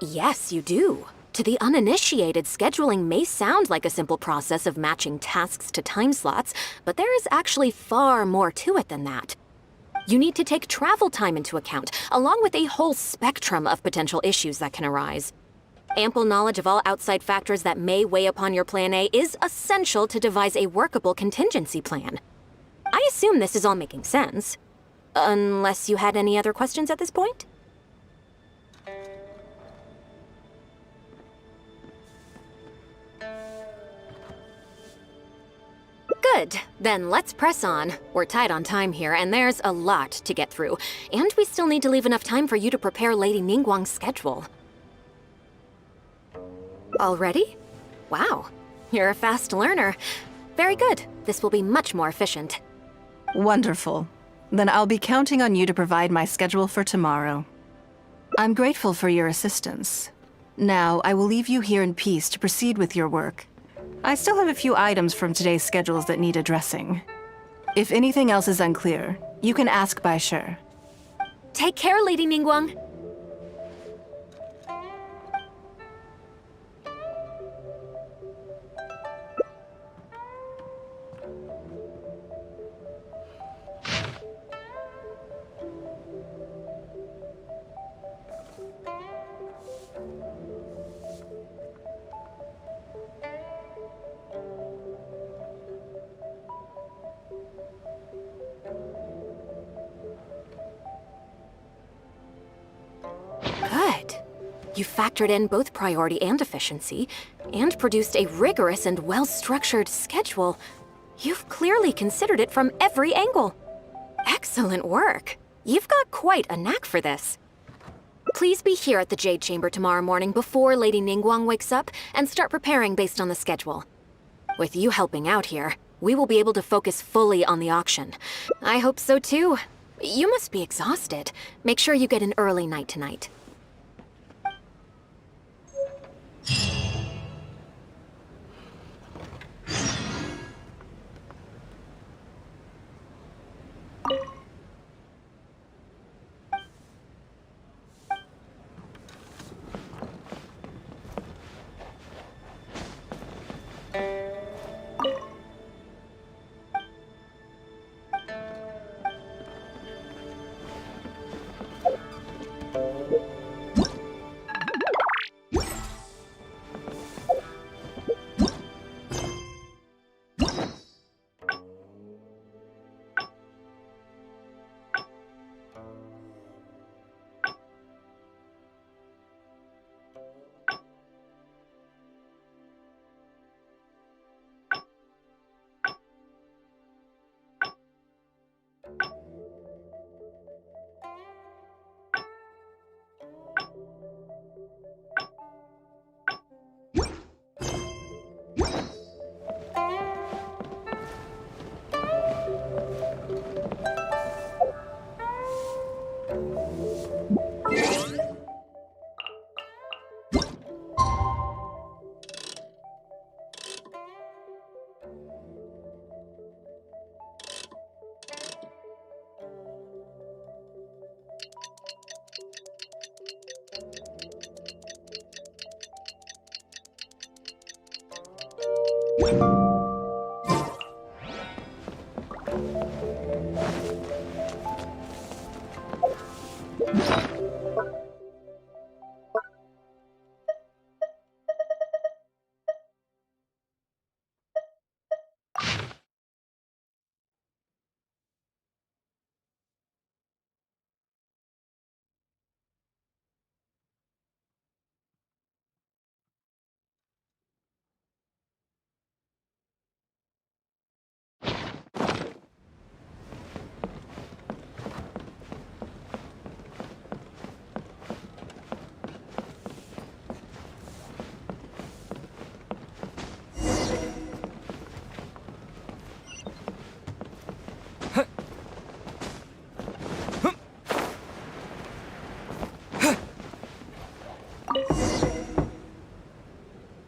Yes, you do. To the uninitiated, scheduling may sound like a simple process of matching tasks to time slots, but there is actually far more to it than that. You need to take travel time into account, along with a whole spectrum of potential issues that can arise. Ample knowledge of all outside factors that may weigh upon your Plan A is essential to devise a workable contingency plan. I assume this is all making sense. Unless you had any other questions at this point? Good. Then let's press on. We're tight on time here, and there's a lot to get through. And we still need to leave enough time for you to prepare Lady Ningguang's schedule. Already? Wow. You're a fast learner. Very good. This will be much more efficient. Wonderful. Then I'll be counting on you to provide my schedule for tomorrow. I'm grateful for your assistance. Now, I will leave you here in peace to proceed with your work. I still have a few items from today's schedules that need addressing. If anything else is unclear, you can ask Bai Shi. Take care, Lady Ningguang. Good. You factored in both priority and efficiency, and produced a rigorous and well-structured schedule. You've clearly considered it from every angle. Excellent work. You've got quite a knack for this. Please be here at the Jade Chamber tomorrow morning before Lady Ningguang wakes up and start preparing based on the schedule. With you helping out here, we will be able to focus fully on the auction. I hope so too. You must be exhausted. Make sure you get an early night tonight.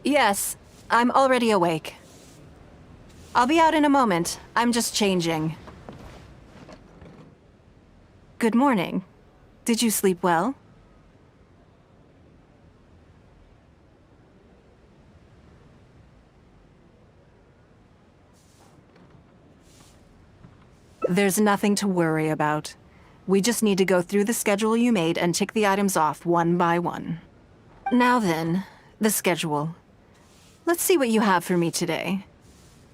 Yes, I'm already awake. I'll be out in a moment. I'm just changing. Good morning. Did you sleep well? There's nothing to worry about. We just need to go through the schedule you made and tick the items off one by one. Now then, the schedule. Let's see what you have for me today.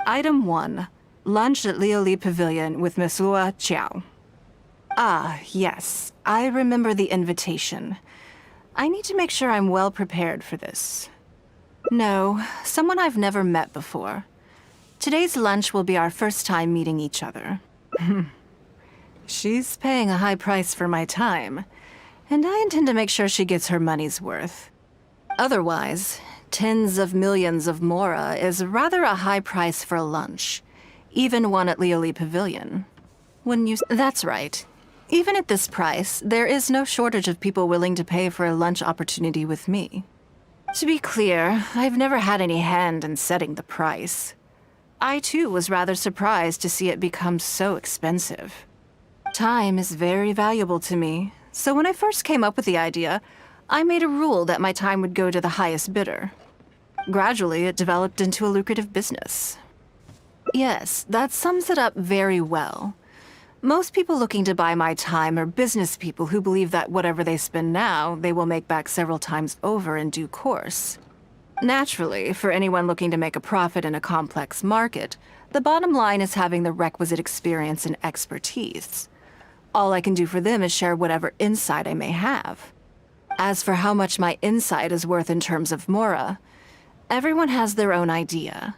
Item 1. Lunch at Lioli Pavilion with Miss Lua Chiao. Ah, yes. I remember the invitation. I need to make sure I'm well prepared for this. No, someone I've never met before. Today's lunch will be our first time meeting each other. She's paying a high price for my time, and I intend to make sure she gets her money's worth. Otherwise, tens of millions of mora is rather a high price for a lunch, even one at Lioli Pavilion. That's right. Even at this price, there is no shortage of people willing to pay for a lunch opportunity with me. To be clear, I've never had any hand in setting the price. I too was rather surprised to see it become so expensive. Time is very valuable to me, so when I first came up with the idea, I made a rule that my time would go to the highest bidder. Gradually, it developed into a lucrative business. Yes, that sums it up very well. Most people looking to buy my time are business people who believe that whatever they spend now, they will make back several times over in due course. Naturally, for anyone looking to make a profit in a complex market, the bottom line is having the requisite experience and expertise. All I can do for them is share whatever insight I may have. As for how much my insight is worth in terms of mora, everyone has their own idea.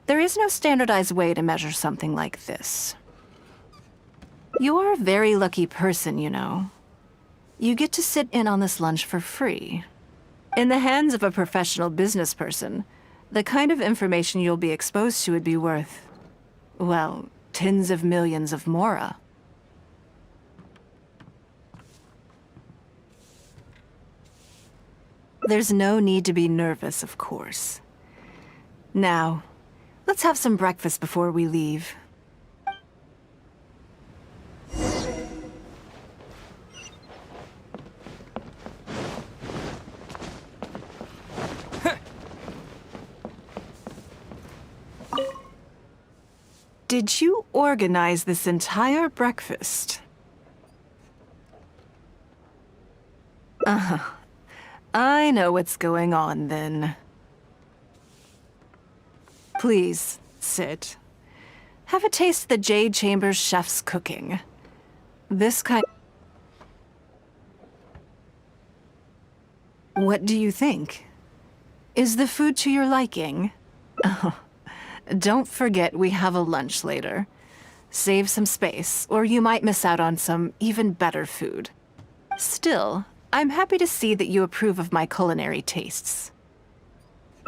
There is no standardized way to measure something like this. You're a very lucky person, you know. You get to sit in on this lunch for free. In the hands of a professional business person, the kind of information you'll be exposed to would be worth, well, tens of millions of mora. There's no need to be nervous, of course. Now, let's have some breakfast before we leave. Did you organize this entire breakfast? Uh-huh. I know what's going on, then. Please, sit. Have a taste of the Jade Chambers chef's cooking. This kind... What do you think? Is the food to your liking? Oh, don't forget we have a lunch later. Save some space, or you might miss out on some even better food. Still, I'm happy to see that you approve of my culinary tastes.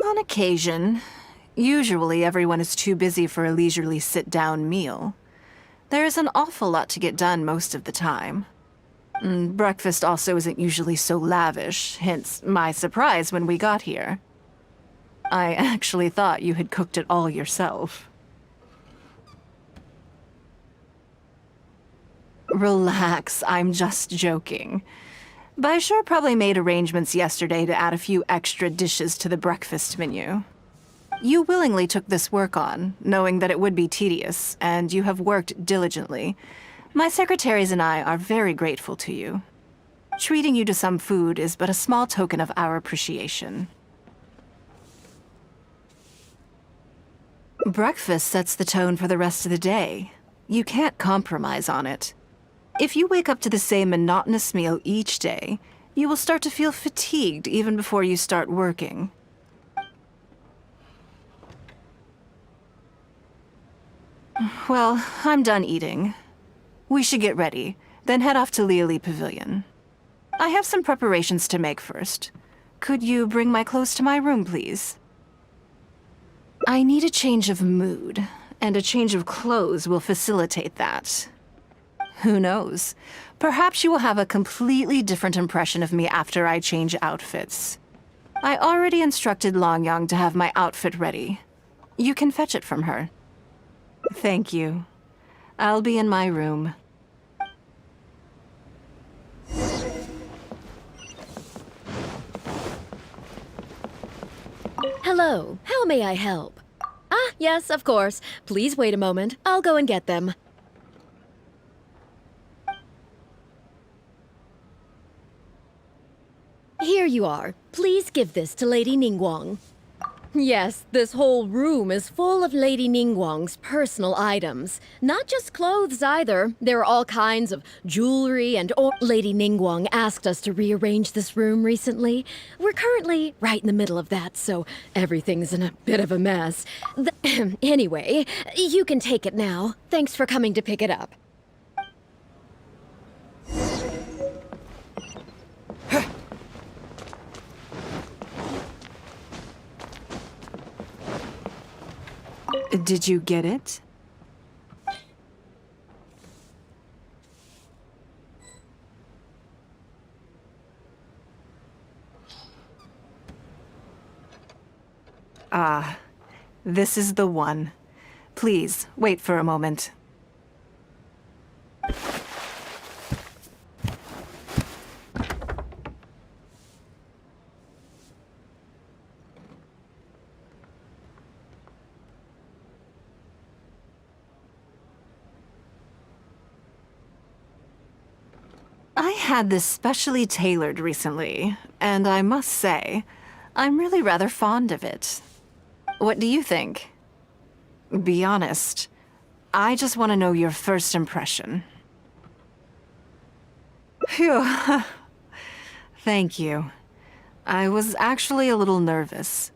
On occasion. Usually everyone is too busy for a leisurely sit-down meal. There is an awful lot to get done most of the time. Breakfast also isn't usually so lavish, hence my surprise when we got here. I actually thought you had cooked it all yourself. Relax, I'm just joking. Baishar probably made arrangements yesterday to add a few extra dishes to the breakfast menu. You willingly took this work on, knowing that it would be tedious, and you have worked diligently. My secretaries and I are very grateful to you. Treating you to some food is but a small token of our appreciation. Breakfast sets the tone for the rest of the day. You can't compromise on it. If you wake up to the same monotonous meal each day, you will start to feel fatigued even before you start working. Well, I'm done eating. We should get ready, then head off to Lioli Pavilion. I have some preparations to make first. Could you bring my clothes to my room, please? I need a change of mood, and a change of clothes will facilitate that. Who knows? Perhaps you will have a completely different impression of me after I change outfits. I already instructed Longyang to have my outfit ready. You can fetch it from her. Thank you. I'll be in my room. Hello, how may I help? Ah, yes, of course. Please wait a moment. I'll go and get them. Here you are. Please give this to Lady Ningguang. Yes, this whole room is full of Lady Ningguang's personal items. Not just clothes either. There are all kinds of jewelry and Lady Ningguang asked us to rearrange this room recently. We're currently right in the middle of that, so everything's in a bit of a mess. Anyway, you can take it now. Thanks for coming to pick it up. Did you get it? Ah, this is the one. Please, wait for a moment. I had this specially tailored recently, and I must say, I'm really rather fond of it. What do you think? Be honest. I just want to know your first impression. Phew. Thank you. I was actually a little nervous.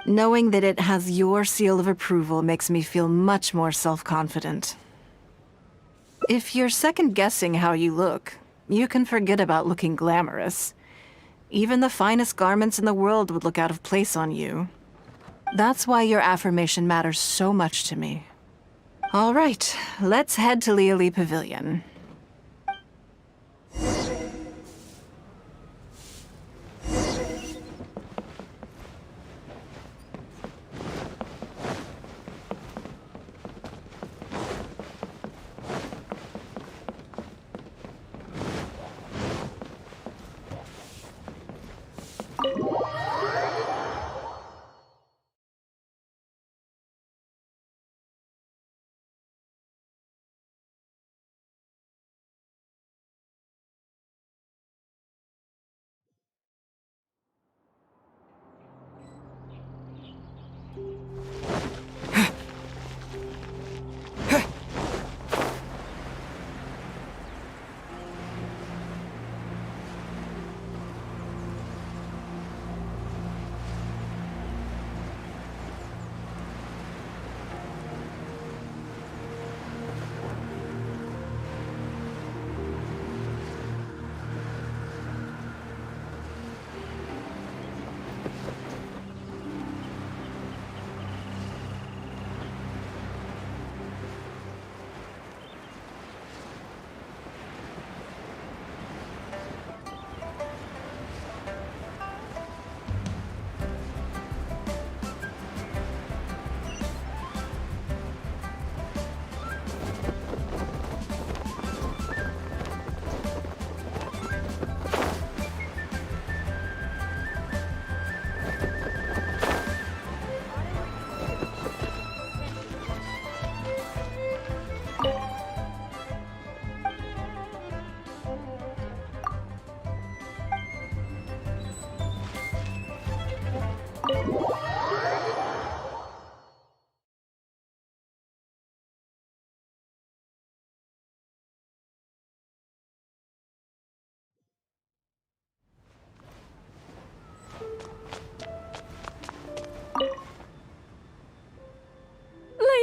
Knowing that it has your seal of approval makes me feel much more self-confident. If you're second-guessing how you look, you can forget about looking glamorous. Even the finest garments in the world would look out of place on you. That's why your affirmation matters so much to me. All right, let's head to Liali Pavilion.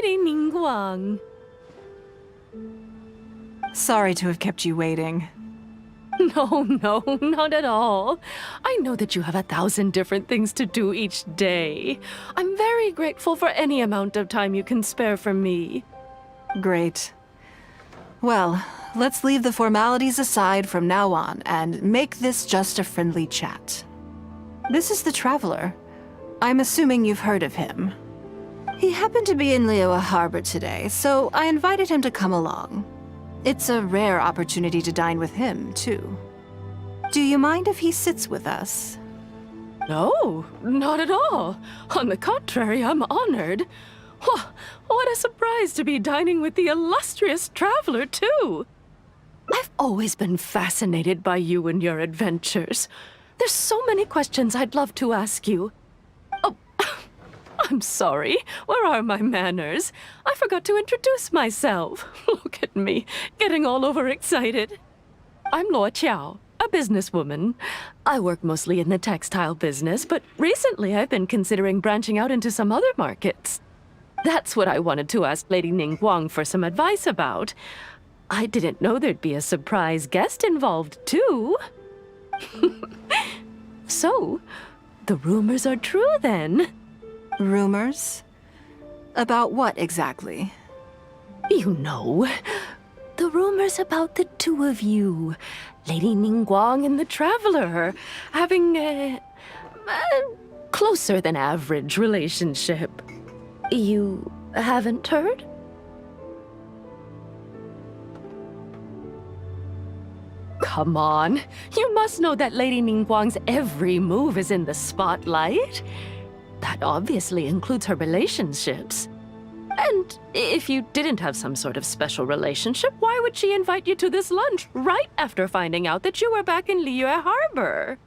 Lady Ningguang. Sorry to have kept you waiting. No, not at all. I know that you have 1,000 different things to do each day. I'm very grateful for any amount of time you can spare for me. Great. Well, let's leave the formalities aside from now on and make this just a friendly chat. This is the Traveler. I'm assuming you've heard of him. He happened to be in Liyue Harbor today, so I invited him to come along. It's a rare opportunity to dine with him, too. Do you mind if he sits with us? No, not at all. On the contrary, I'm honored. What a surprise to be dining with the illustrious Traveler, too. I've always been fascinated by you and your adventures. There's so many questions I'd love to ask you. Oh, I'm sorry. Where are my manners? I forgot to introduce myself. Look at me, getting all overexcited. I'm Luo Qiao, a businesswoman. I work mostly in the textile business, but recently I've been considering branching out into some other markets. That's what I wanted to ask Lady Ningguang for some advice about. I didn't know there'd be a surprise guest involved, too. So, the rumors are true then. Rumors? About what exactly? You know, the rumors about the two of you, Lady Ningguang and the Traveler, having a closer than average relationship. You haven't heard? Come on, you must know that Lady Ningguang's every move is in the spotlight. That obviously includes her relationships. And if you didn't have some sort of special relationship, why would she invite you to this lunch right after finding out that you were back in Liyue Harbor?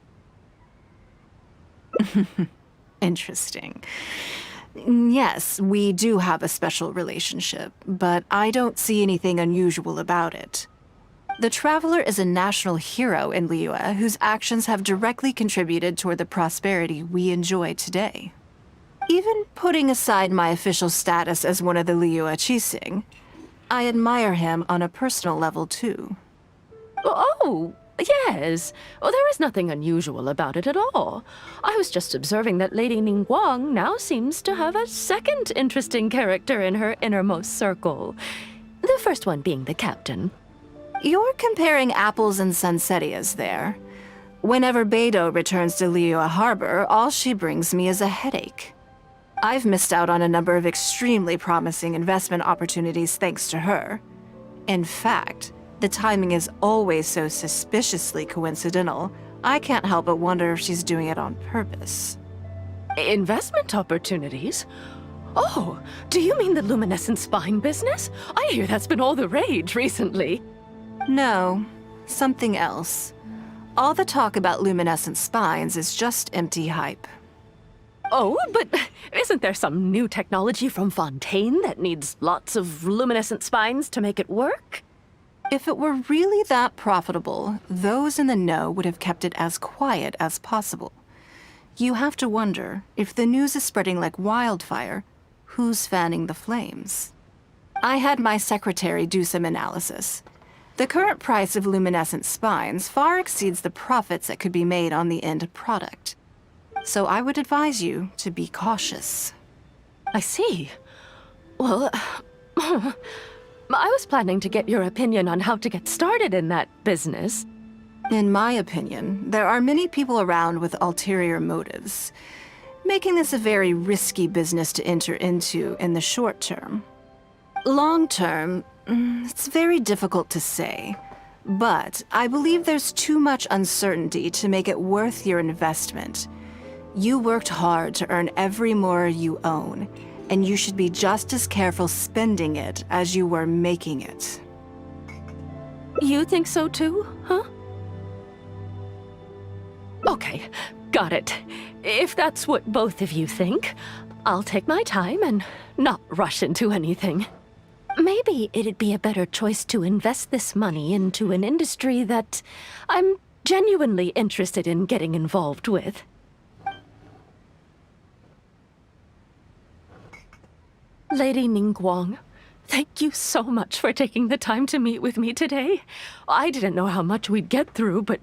Interesting. Yes, we do have a special relationship, but I don't see anything unusual about it. The Traveler is a national hero in Liyue whose actions have directly contributed toward the prosperity we enjoy today. Even putting aside my official status as one of the Liyue Qixing, I admire him on a personal level too. Oh, yes. Well, there is nothing unusual about it at all. I was just observing that Lady Ningguang now seems to have a second interesting character in her innermost circle. The first one being the captain. You're comparing apples and sunsettias there. Whenever Beidou returns to Liyue Harbor, all she brings me is a headache. I've missed out on a number of extremely promising investment opportunities thanks to her. In fact, the timing is always so suspiciously coincidental, I can't help but wonder if she's doing it on purpose. Investment opportunities? Oh, do you mean the luminescent spine business? I hear that's been all the rage recently. No, something else. All the talk about luminescent spines is just empty hype. Oh, but isn't there some new technology from Fontaine that needs lots of luminescent spines to make it work? If it were really that profitable, those in the know would have kept it as quiet as possible. You have to wonder, if the news is spreading like wildfire, who's fanning the flames? I had my secretary do some analysis. The current price of luminescent spines far exceeds the profits that could be made on the end product. So I would advise you to be cautious. I see. Well, I was planning to get your opinion on how to get started in that business. In my opinion, there are many people around with ulterior motives, making this a very risky business to enter into in the short term. Long term, it's very difficult to say, but I believe there's too much uncertainty to make it worth your investment. You worked hard to earn every more you own, and you should be just as careful spending it as you were making it. You think so too, huh? Okay, got it. If that's what both of you think, I'll take my time and not rush into anything. Maybe it'd be a better choice to invest this money into an industry that I'm genuinely interested in getting involved with. Lady Ningguang, thank you so much for taking the time to meet with me today. I didn't know how much we'd get through, but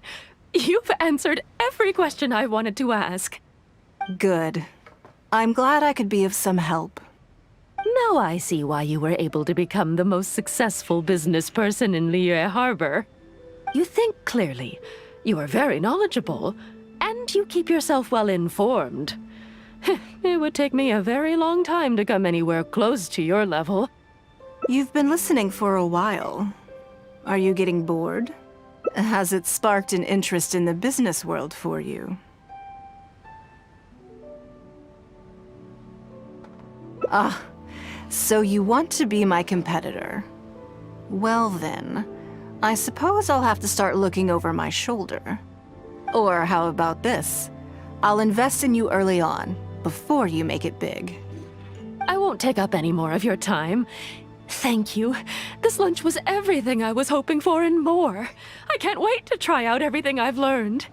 you've answered every question I wanted to ask. Good. I'm glad I could be of some help. Now I see why you were able to become the most successful business person in Liyue Harbor. You think clearly, you are very knowledgeable, and you keep yourself well informed. It would take me a very long time to come anywhere close to your level. You've been listening for a while. Are you getting bored? Has it sparked an interest in the business world for you? Ah, so you want to be my competitor. Well then, I suppose I'll have to start looking over my shoulder. Or how about this? I'll invest in you early on, before you make it big. I won't take up any more of your time. Thank you. This lunch was everything I was hoping for and more. I can't wait to try out everything I've learned.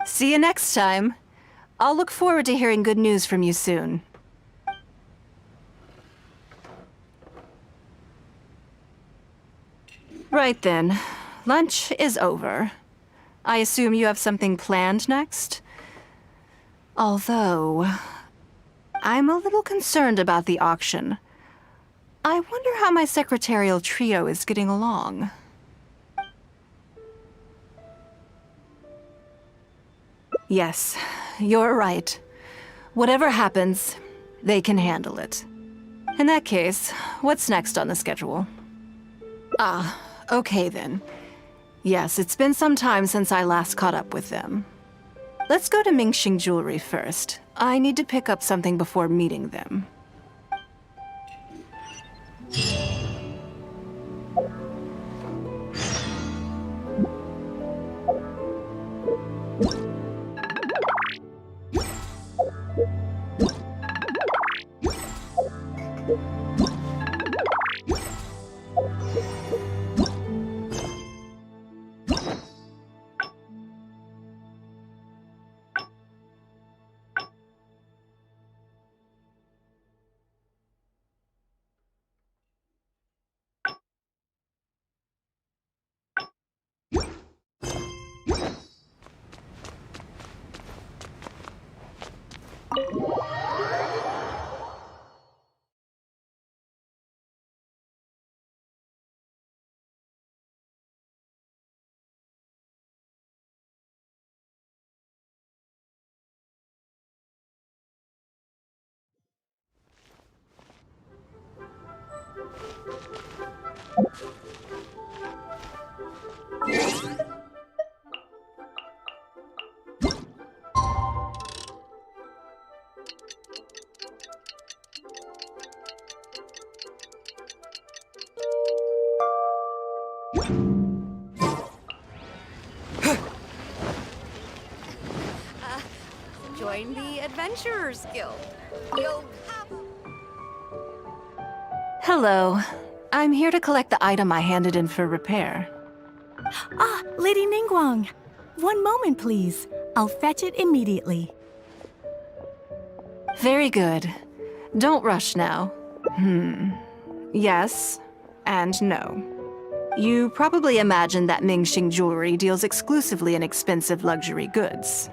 See you next time. I'll look forward to hearing good news from you soon. Right then. Lunch is over. I assume you have something planned next? Although, I'm a little concerned about the auction. I wonder how my secretarial trio is getting along. Yes, you're right. Whatever happens, they can handle it. In that case, what's next on the schedule? Ah, okay then. Yes, it's been some time since I last caught up with them. Let's go to Mingxing Jewelry first. I need to pick up something before meeting them. Join the Adventurers Guild. You'll have... Hello. I'm here to collect the item I handed in for repair. Ah, Lady Ningguang. One moment, please. I'll fetch it immediately. Very good. Don't rush now. Yes and no. You probably imagine that Mingxing Jewelry deals exclusively in expensive luxury goods.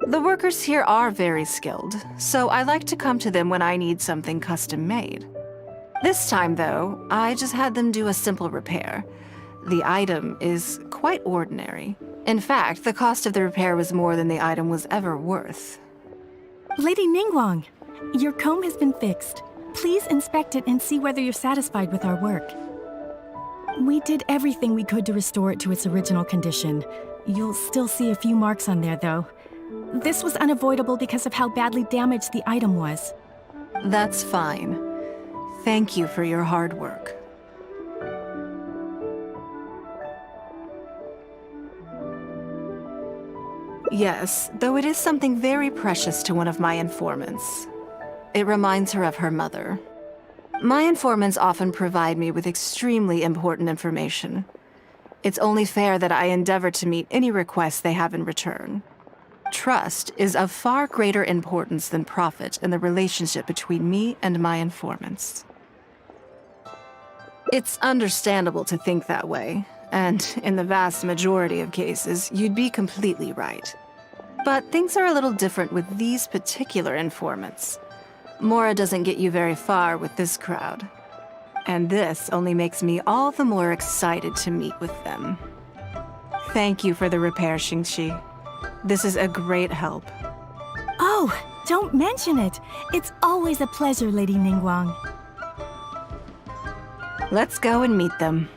The workers here are very skilled, so I like to come to them when I need something custom-made. This time, though, I just had them do a simple repair. The item is quite ordinary. In fact, the cost of the repair was more than the item was ever worth. Lady Ningguang, your comb has been fixed. Please inspect it and see whether you're satisfied with our work. We did everything we could to restore it to its original condition. You'll still see a few marks on there, though. This was unavoidable because of how badly damaged the item was. That's fine. Thank you for your hard work. Yes, though it is something very precious to one of my informants. It reminds her of her mother. My informants often provide me with extremely important information. It's only fair that I endeavor to meet any requests they have in return. Trust is of far greater importance than profit in the relationship between me and my informants. It's understandable to think that way, and in the vast majority of cases, you'd be completely right. But things are a little different with these particular informants. Mora doesn't get you very far with this crowd. And this only makes me all the more excited to meet with them. Thank you for the repair, Xingqi. This is a great help. Oh, don't mention it. It's always a pleasure, Lady Ningguang. Let's go and meet them.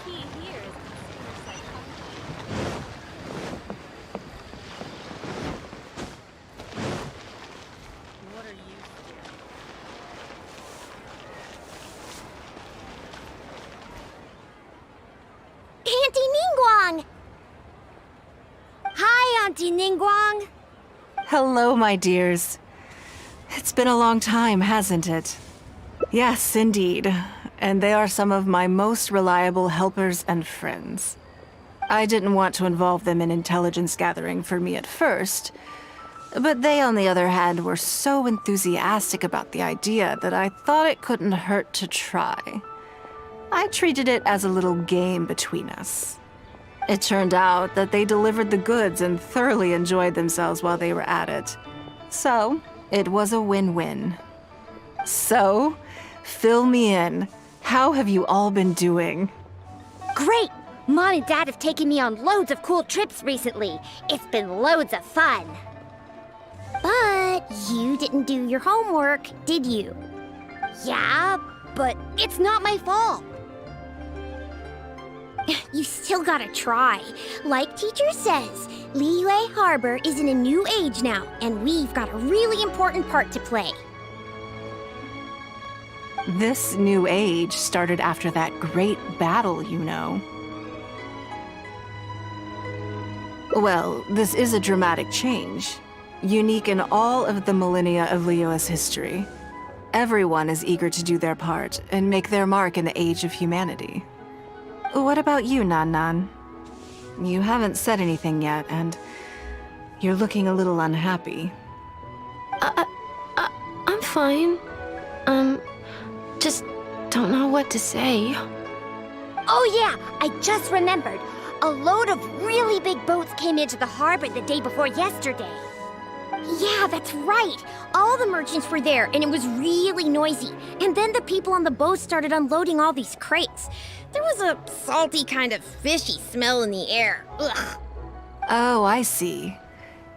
key here is consumer psychology. What are you staring Auntie Ningguang! Hi, Auntie Ningguang! Hello, my dears. It's been a long time, hasn't it? Yes, indeed. And they are some of my most reliable helpers and friends. I didn't want to involve them in intelligence gathering for me at first, but they, on the other hand, were so enthusiastic about the idea that I thought it couldn't hurt to try. I treated it as a little game between us. It turned out that they delivered the goods and thoroughly enjoyed themselves while they were at it. So, it was a win-win. So, fill me in. How have you all been doing? Great! Mom and Dad have taken me on loads of cool trips recently. It's been loads of fun. But you didn't do your homework, did you? Yeah, but it's not my fault. You still gotta try. Like teacher says, Liyue Harbor is in a new age now, and we've got a really important part to play. This new age started after that great battle, you know. Well, this is a dramatic change, unique in all of the millennia of Liyue's history. Everyone is eager to do their part and make their mark in the age of humanity. What about you, Nan Nan? You haven't said anything yet, and you're looking a little unhappy. I'm fine. Just don't know what to say. Oh yeah, I just remembered. A load of really big boats came into the harbor the day before yesterday. Yeah, that's right. All the merchants were there, and it was really noisy. And then the people on the boat started unloading all these crates. There was a salty kind of fishy smell in the air. Ugh. Oh, I see.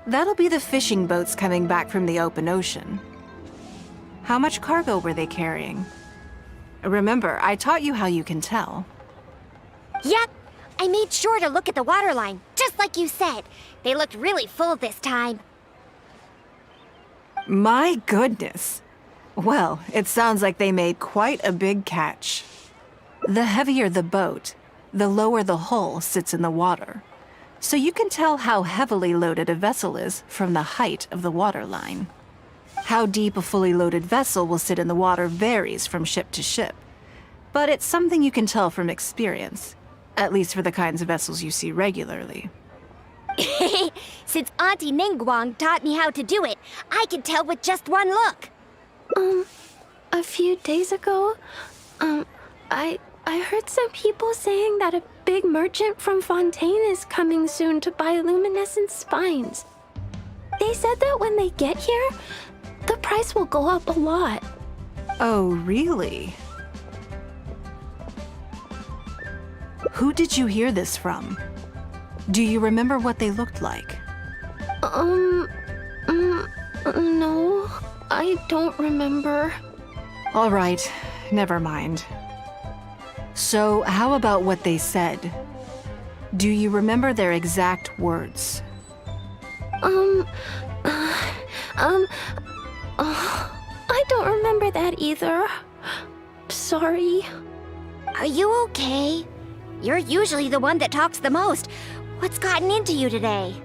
That'll be the fishing boats coming back from the open ocean. How much cargo were they carrying? Remember, I taught you how you can tell. Yep, I made sure to look at the waterline, just like you said. They looked really full this time. My goodness. Well, it sounds like they made quite a big catch. The heavier the boat, the lower the hull sits in the water. So you can tell how heavily loaded a vessel is from the height of the waterline. How deep a fully loaded vessel will sit in the water varies from ship to ship. But it's something you can tell from experience, at least for the kinds of vessels you see regularly. Since Auntie Ningguang taught me how to do it, I can tell with just one look. A few days ago, I heard some people saying that a big merchant from Fontaine is coming soon to buy luminescent spines. They said that when they get here, the price will go up a lot. Oh, really? Who did you hear this from? Do you remember what they looked like? No, I don't remember. All right, never mind. So, how about what they said? Do you remember their exact words? I don't remember that either. Sorry. Are you okay? You're usually the one that talks the most. What's gotten into you today?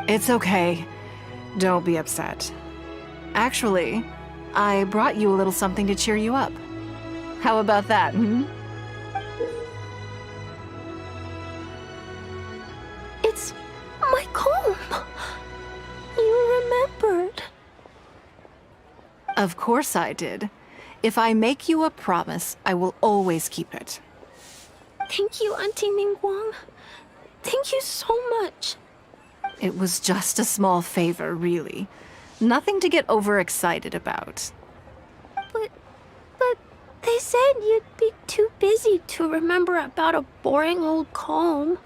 It's okay. Don't be upset. Actually, I brought you a little something to cheer you up. How about that, hmm? It's my comb. You remembered. Of course I did. If I make you a promise, I will always keep it. Thank you, Auntie Ningguang. Thank you so much. It was just a small favor, really. Nothing to get overexcited about. But they said you'd be too busy to remember about a boring old comb.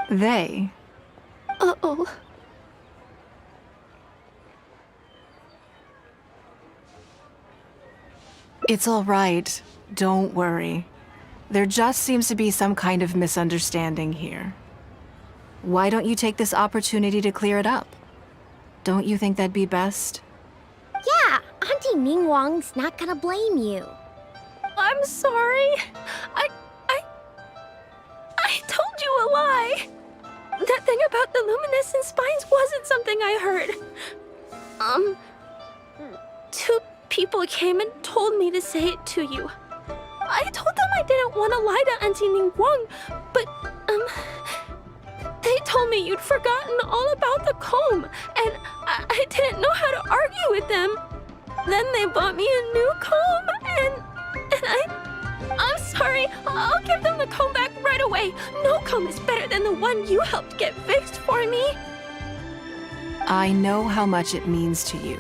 They? Uh-oh. It's all right. Don't worry. There just seems to be some kind of misunderstanding here. Why don't you take this opportunity to clear it up? Don't you think that'd be best? Yeah, Auntie Ningguang's not gonna blame you. I'm sorry. I told you a lie. That thing about the luminescent spines wasn't something I heard. Two people came and told me to say it to you. I told them I didn't want to lie to Auntie Ningguang, but, they told me you'd forgotten all about the comb, and I didn't know how to argue with them. Then they bought me a new comb, and I'm sorry. I'll give them the comb back right away. No comb is better than the one you helped get fixed for me. I know how much it means to you.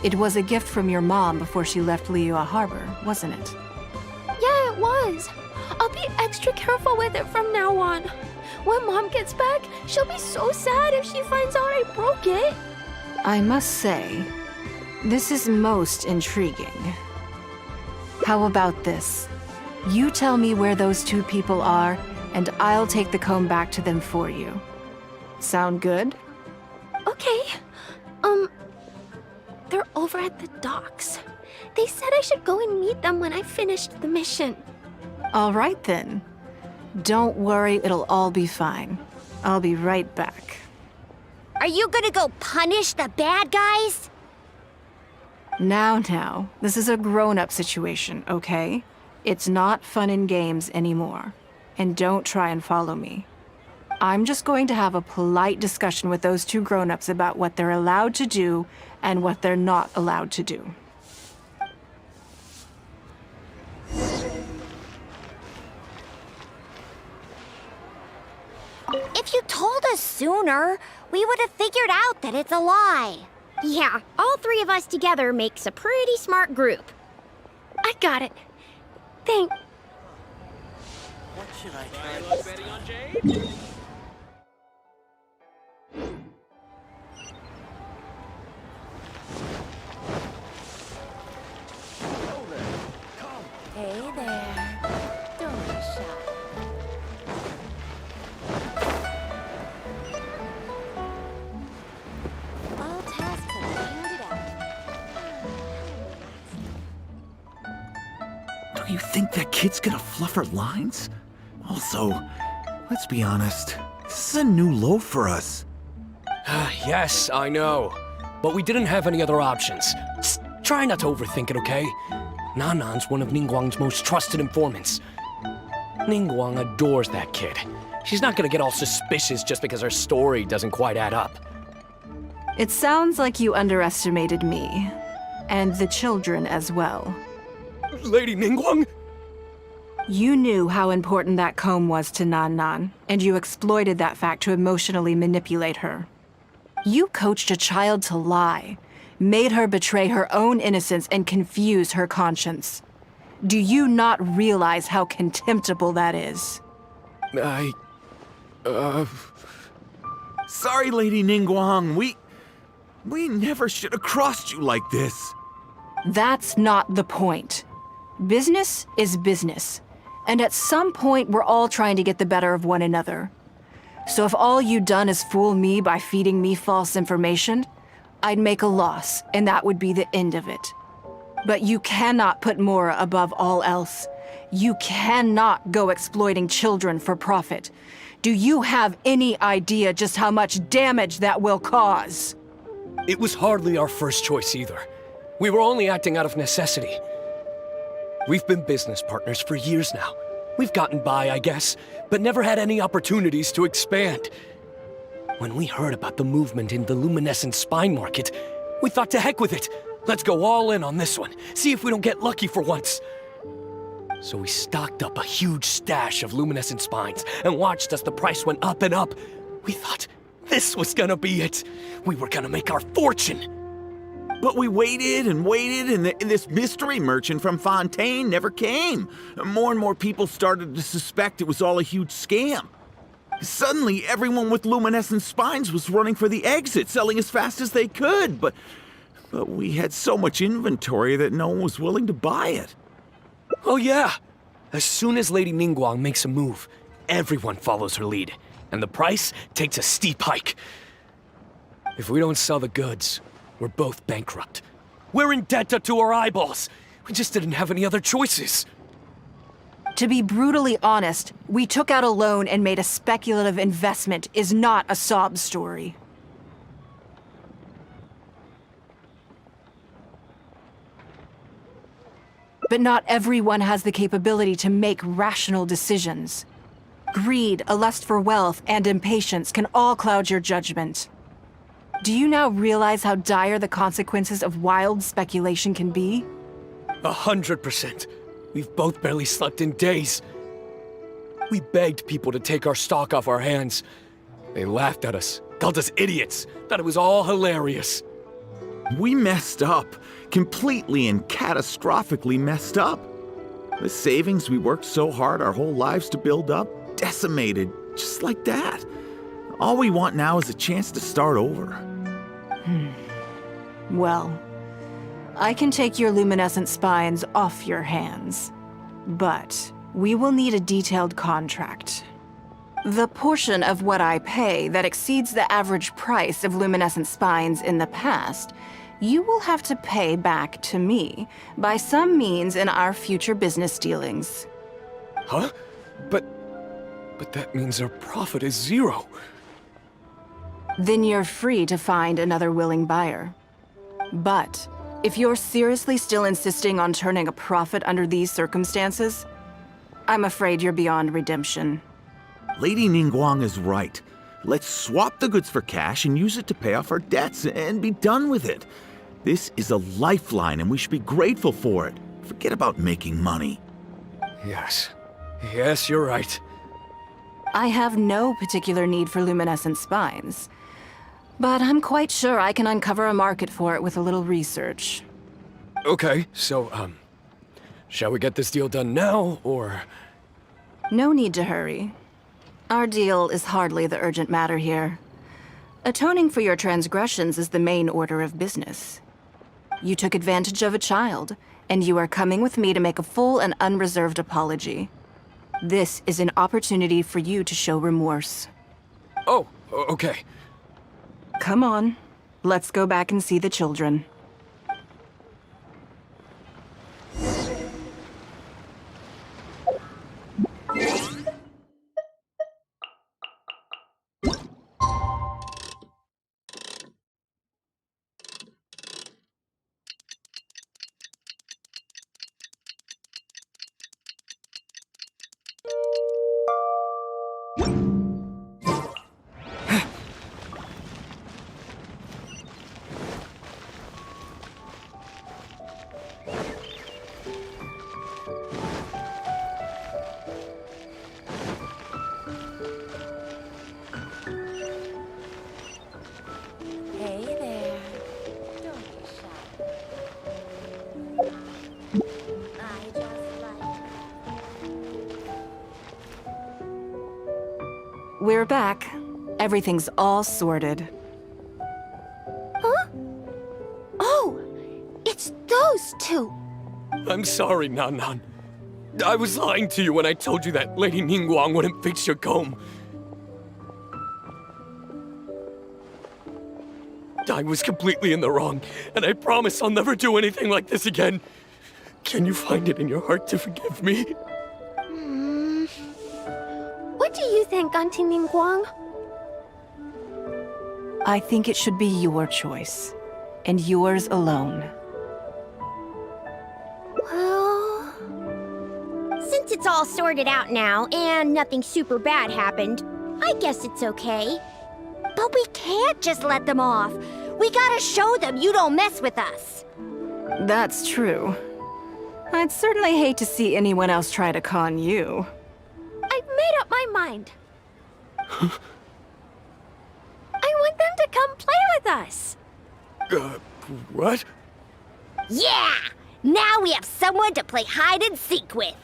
It was a gift from your mom before she left Liyue Harbor, wasn't it? Yeah, it was. I'll be extra careful with it from now on. When Mom gets back, she'll be so sad if she finds out I broke it. I must say, this is most intriguing. How about this? You tell me where those two people are, and I'll take the comb back to them for you. Sound good? Okay. They're over at the docks. They said I should go and meet them when I finished the mission. All right then. Don't worry, it'll all be fine. I'll be right back. Are you gonna go punish the bad guys? Now, this is a grown-up situation, okay? It's not fun and games anymore. And don't try and follow me. I'm just going to have a polite discussion with those two grown-ups about what they're allowed to do and what they're not allowed to do. If you told us sooner, we would have figured out that it's a lie. Yeah, all three of us together makes a pretty smart group. I got it. Thanks. What should I try? Betting on Jade? Hey there. Don't be shy. All tasks have been handed out. Do you think that kid's gonna fluff her lines? Also, let's be honest, this is a new low for us. Yes, I know. But we didn't have any other options. Just try not to overthink it, okay? Nanan's one of Ningguang's most trusted informants. Ningguang adores that kid. She's not gonna get all suspicious just because her story doesn't quite add up. It sounds like you underestimated me. And the children as well. Lady Ningguang? You knew how important that comb was to Nan, and you exploited that fact to emotionally manipulate her. You coached a child to lie, made her betray her own innocence and confuse her conscience. Do you not realize how contemptible that is? Sorry, Lady Ningguang, we never should have crossed you like this. That's not the point. Business is business. And at some point, we're all trying to get the better of one another. So if all you'd done is fool me by feeding me false information, I'd make a loss, and that would be the end of it. But you cannot put Mora above all else. You cannot go exploiting children for profit. Do you have any idea just how much damage that will cause? It was hardly our first choice either. We were only acting out of necessity. We've been business partners for years now. We've gotten by, I guess, but never had any opportunities to expand. When we heard about the movement in the luminescent spine market, we thought to heck with it. Let's go all in on this one, see if we don't get lucky for once. So we stocked up a huge stash of luminescent spines and watched as the price went up and up. We thought this was gonna be it. We were gonna make our fortune. But we waited and waited, and this mystery merchant from Fontaine never came. More and more people started to suspect it was all a huge scam. Suddenly, everyone with luminescent spines was running for the exit, selling as fast as they could, but But we had so much inventory that no one was willing to buy it. Oh yeah! As soon as Lady Ningguang makes a move, everyone follows her lead, and the price takes a steep hike. If we don't sell the goods, we're both bankrupt. We're in debt up to our eyeballs. We just didn't have any other choices. To be brutally honest, we took out a loan and made a speculative investment is not a sob story. But not everyone has the capability to make rational decisions. Greed, a lust for wealth, and impatience can all cloud your judgment. Do you now realize how dire the consequences of wild speculation can be? 100%. We've both barely slept in days. We begged people to take our stock off our hands. They laughed at us, called us idiots, thought it was all hilarious. We messed up. Completely and catastrophically messed up. The savings we worked so hard our whole lives to build up, decimated, just like that. All we want now is a chance to start over. Well, I can take your luminescent spines off your hands, but we will need a detailed contract. The portion of what I pay that exceeds the average price of luminescent spines in the past, you will have to pay back to me by some means in our future business dealings. Huh? But that means our profit is zero. Then you're free to find another willing buyer. But if you're seriously still insisting on turning a profit under these circumstances, I'm afraid you're beyond redemption. Lady Ningguang is right. Let's swap the goods for cash and use it to pay off our debts and be done with it. This is a lifeline and we should be grateful for it. Forget about making money. Yes. Yes, you're right. I have no particular need for luminescent spines, but I'm quite sure I can uncover a market for it with a little research. Okay, so, shall we get this deal done now, or...? No need to hurry. Our deal is hardly the urgent matter here. Atoning for your transgressions is the main order of business. You took advantage of a child, and you are coming with me to make a full and unreserved apology. This is an opportunity for you to show remorse. Oh, okay. Come on, let's go back and see the children. Hey there. Don't be shy. I just like... We're back. Everything's all sorted. Huh? Oh, it's those two. I'm sorry, Nan Nan. I was lying to you when I told you that Lady Ningguang wouldn't fix your comb. I was completely in the wrong, and I promise I'll never do anything like this again. Can you find it in your heart to forgive me? What do you think, Auntie Ningguang? I think it should be your choice, and yours alone. Well, since it's all sorted out now and nothing super bad happened, I guess it's okay. But we can't just let them off. We gotta show them you don't mess with us. That's true. I'd certainly hate to see anyone else try to con you. I've made up my mind. I want them to come play with us. What? Yeah! Now we have someone to play hide and seek with.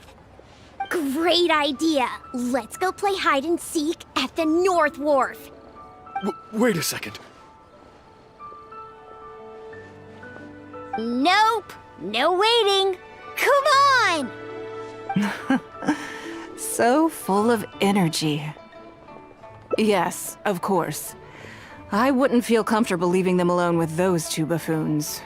Great idea. Let's go play hide and seek at the North Wharf. Wait a second. Nope. No waiting. Come on! So full of energy. Yes, of course. I wouldn't feel comfortable leaving them alone with those two buffoons.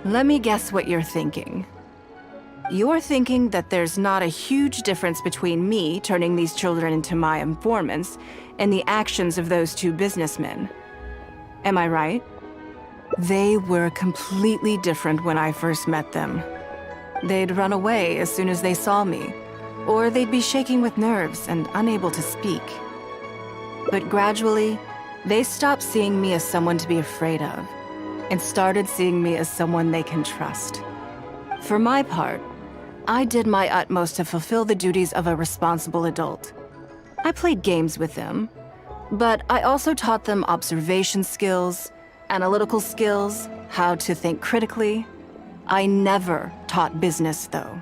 Let me guess what you're thinking. You're thinking that there's not a huge difference between me turning these children into my informants and the actions of those two businessmen. Am I right? They were completely different when I first met them. They'd run away as soon as they saw me, or they'd be shaking with nerves and unable to speak. But gradually, they stopped seeing me as someone to be afraid of, and started seeing me as someone they can trust. For my part, I did my utmost to fulfill the duties of a responsible adult. I played games with them, but I also taught them observation skills, analytical skills, how to think critically. I never taught business, though.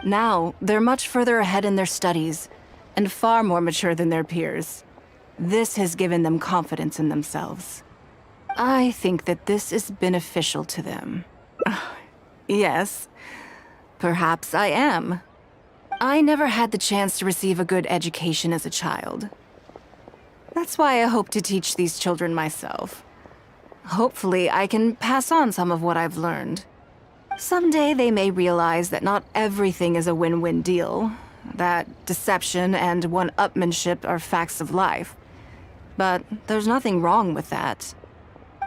Now, they're much further ahead in their studies, and far more mature than their peers. This has given them confidence in themselves. I think that this is beneficial to them. Yes, perhaps I am. I never had the chance to receive a good education as a child. That's why I hope to teach these children myself. Hopefully, I can pass on some of what I've learned. Someday they may realize that not everything is a win-win deal, that deception and one-upmanship are facts of life. But there's nothing wrong with that.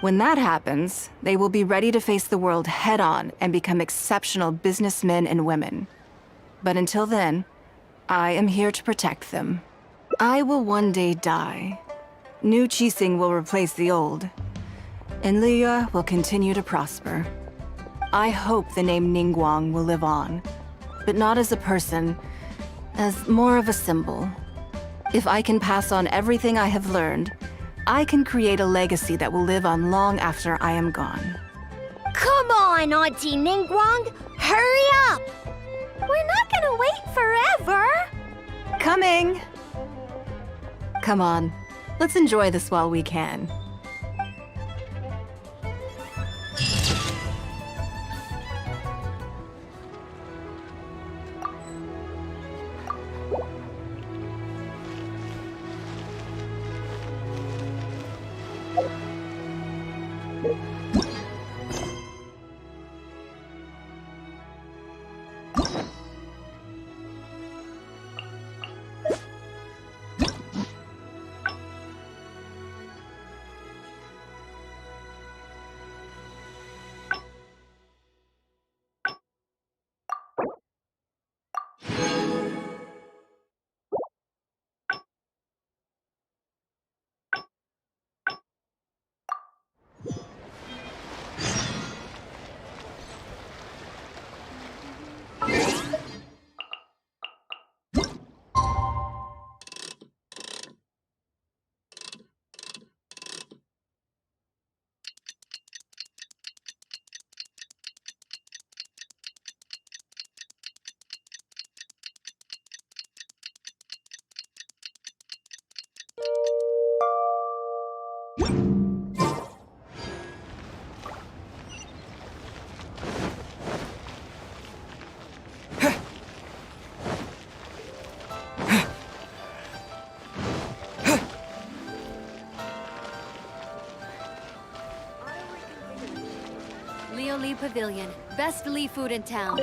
When that happens, they will be ready to face the world head-on and become exceptional businessmen and women. But until then, I am here to protect them. I will one day die. New Qixing will replace the old, and Liyue will continue to prosper. I hope the name Ningguang will live on, but not as a person, as more of a symbol. If I can pass on everything I have learned, I can create a legacy that will live on long after I am gone. Come on, Auntie Ningguang! Hurry up! We're not gonna wait forever! Coming! Come on, let's enjoy this while we can. Lee Pavilion. Best Lee food in town.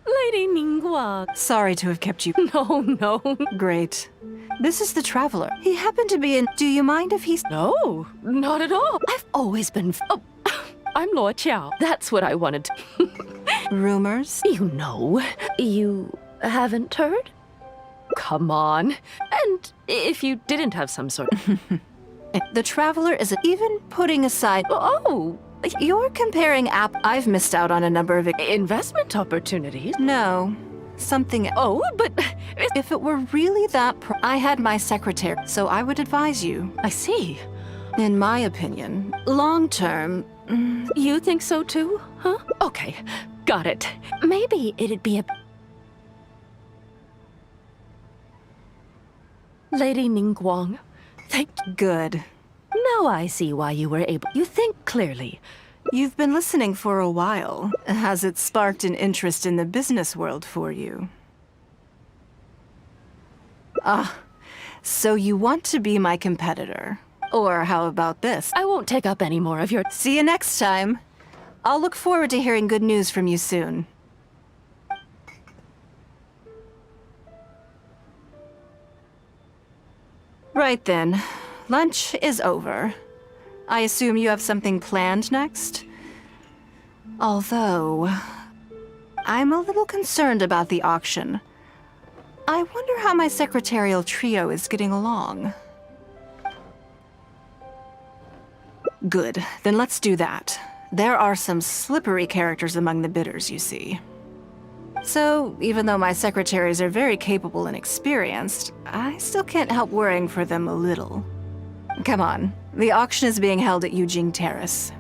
Lady Ningguang. Ningguang. Sorry to have kept you. No. Great. This is the Traveler. He happened to be in. Do you mind if he's. No, not at all. I've always been. Oh, I'm Luo Qiao. That's what I wanted to. Rumors? You know. You haven't heard? Come on. And if you didn't have some sort of. The Traveler is even putting aside. Oh, You're comparing app. I've missed out on a number of. investment opportunities? No. Something. Oh, but. If it were really that. I had my secretary, so I would advise you. I see. In my opinion, long term. You think so too? Huh? Okay, got it. Maybe it'd be a. Lady Ningguang, thank. Good. Now I see why you were able. You think clearly. You've been listening for a while. Has it sparked an interest in the business world for you? Ah, so you want to be my competitor. Or how about this? I won't take up any more of your. See you next time. I'll look forward to hearing good news from you soon. Right then. Lunch is over. I assume you have something planned next? Although, I'm a little concerned about the auction. I wonder how my secretarial trio is getting along. Good, then let's do that. There are some slippery characters among the bidders, you see. So, even though my secretaries are very capable and experienced, I still can't help worrying for them a little. Come on, the auction is being held at Yujing Terrace.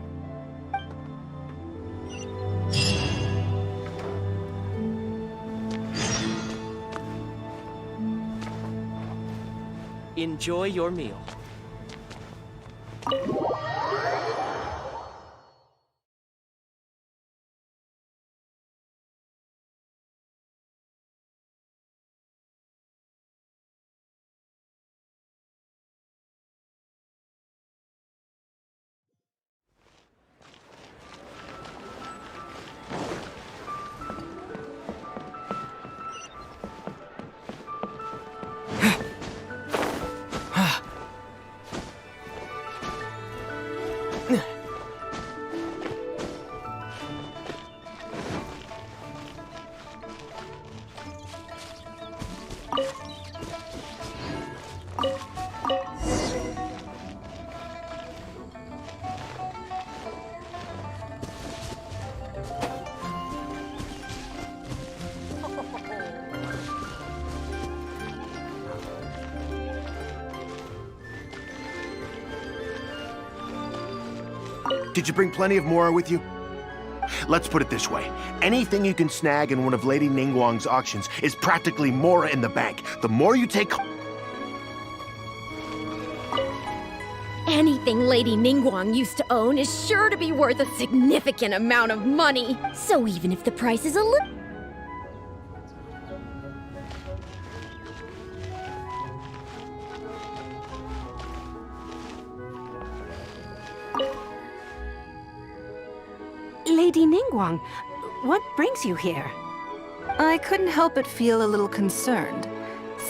Enjoy your meal. Did you bring plenty of Mora with you? Let's put it this way. Anything you can snag in one of Lady Ningguang's auctions is practically Mora in the bank. The more you take... Anything Lady Ningguang used to own is sure to be worth a significant amount of money. So even if the price is a little... Lady Ningguang, what brings you here? I couldn't help but feel a little concerned,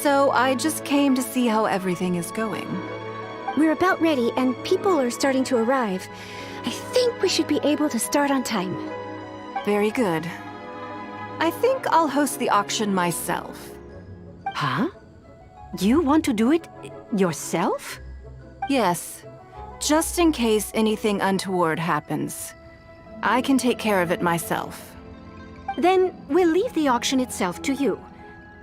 so I just came to see how everything is going. We're about ready, and people are starting to arrive. I think we should be able to start on time. Very good. I think I'll host the auction myself. Huh? You want to do it yourself? Yes, just in case anything untoward happens. I can take care of it myself. Then we'll leave the auction itself to you.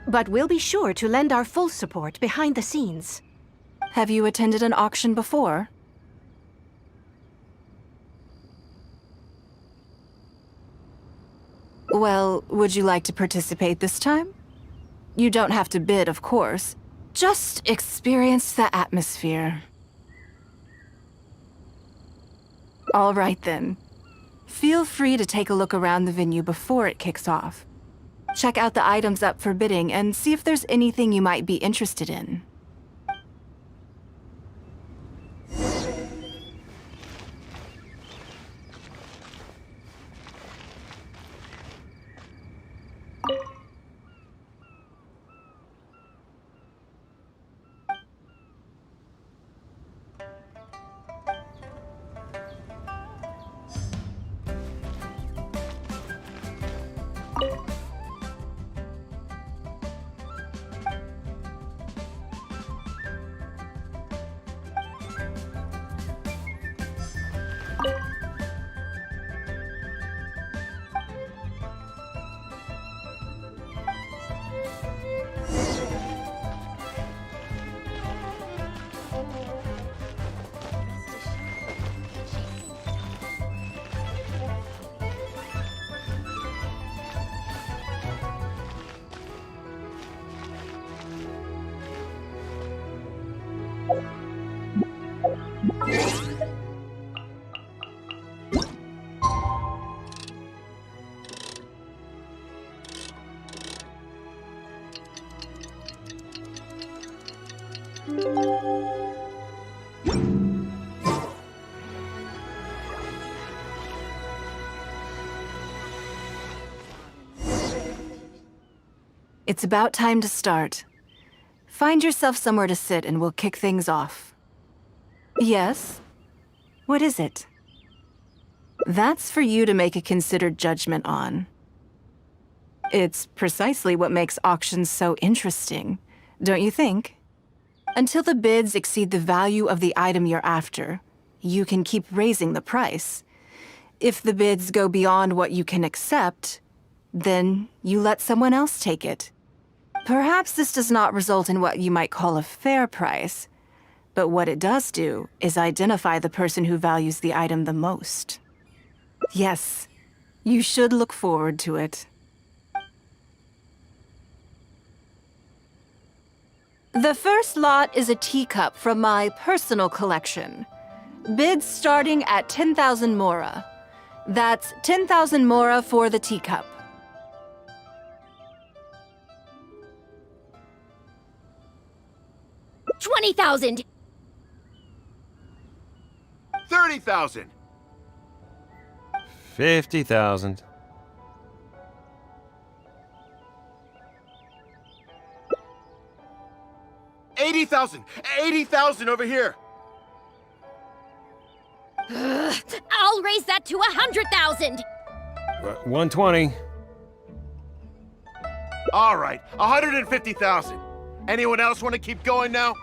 But we'll be sure to lend our full support behind the scenes. Have you attended an auction before? Well, would you like to participate this time? You don't have to bid, of course. Just experience the atmosphere. All right then. Feel free to take a look around the venue before it kicks off. Check out the items up for bidding and see if there's anything you might be interested in. It's about time to start. Find yourself somewhere to sit and we'll kick things off. Yes? What is it? That's for you to make a considered judgment on. It's precisely what makes auctions so interesting, don't you think? Until the bids exceed the value of the item you're after, you can keep raising the price. If the bids go beyond what you can accept, then you let someone else take it. Perhaps this does not result in what you might call a fair price, but what it does do is identify the person who values the item the most. Yes, you should look forward to it. The first lot is a teacup from my personal collection. Bids starting at 10,000 mora. That's 10,000 mora for the teacup. $20,000! 30,000! 50,000. 80,000! 80,000 over here! I'll raise that to 100,000! 120. All right, 150,000. Anyone else want to keep going now?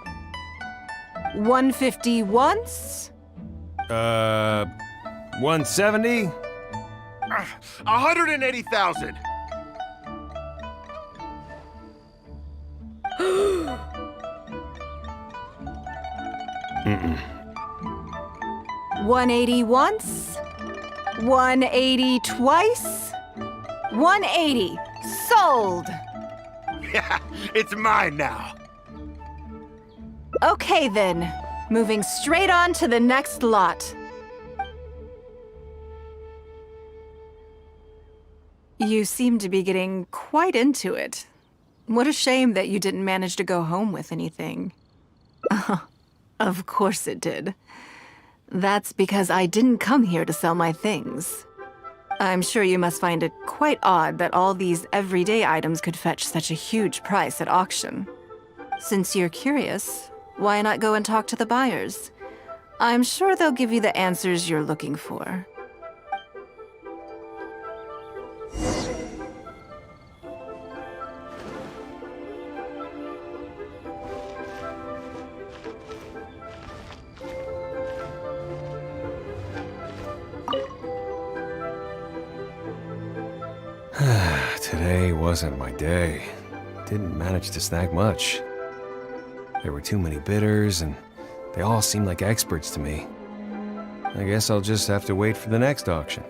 150 once? 170? 180,000. Mm-mm. 180 once? 180 twice? 180. Sold! Yeah, it's mine now. Okay then, moving straight on to the next lot. You seem to be getting quite into it. What a shame that you didn't manage to go home with anything. Of course it did. That's because I didn't come here to sell my things. I'm sure you must find it quite odd that all these everyday items could fetch such a huge price at auction. Since you're curious, why not go and talk to the buyers? I'm sure they'll give you the answers you're looking for. Today wasn't my day. Didn't manage to snag much. There were too many bidders, and they all seemed like experts to me. I guess I'll just have to wait for the next auction.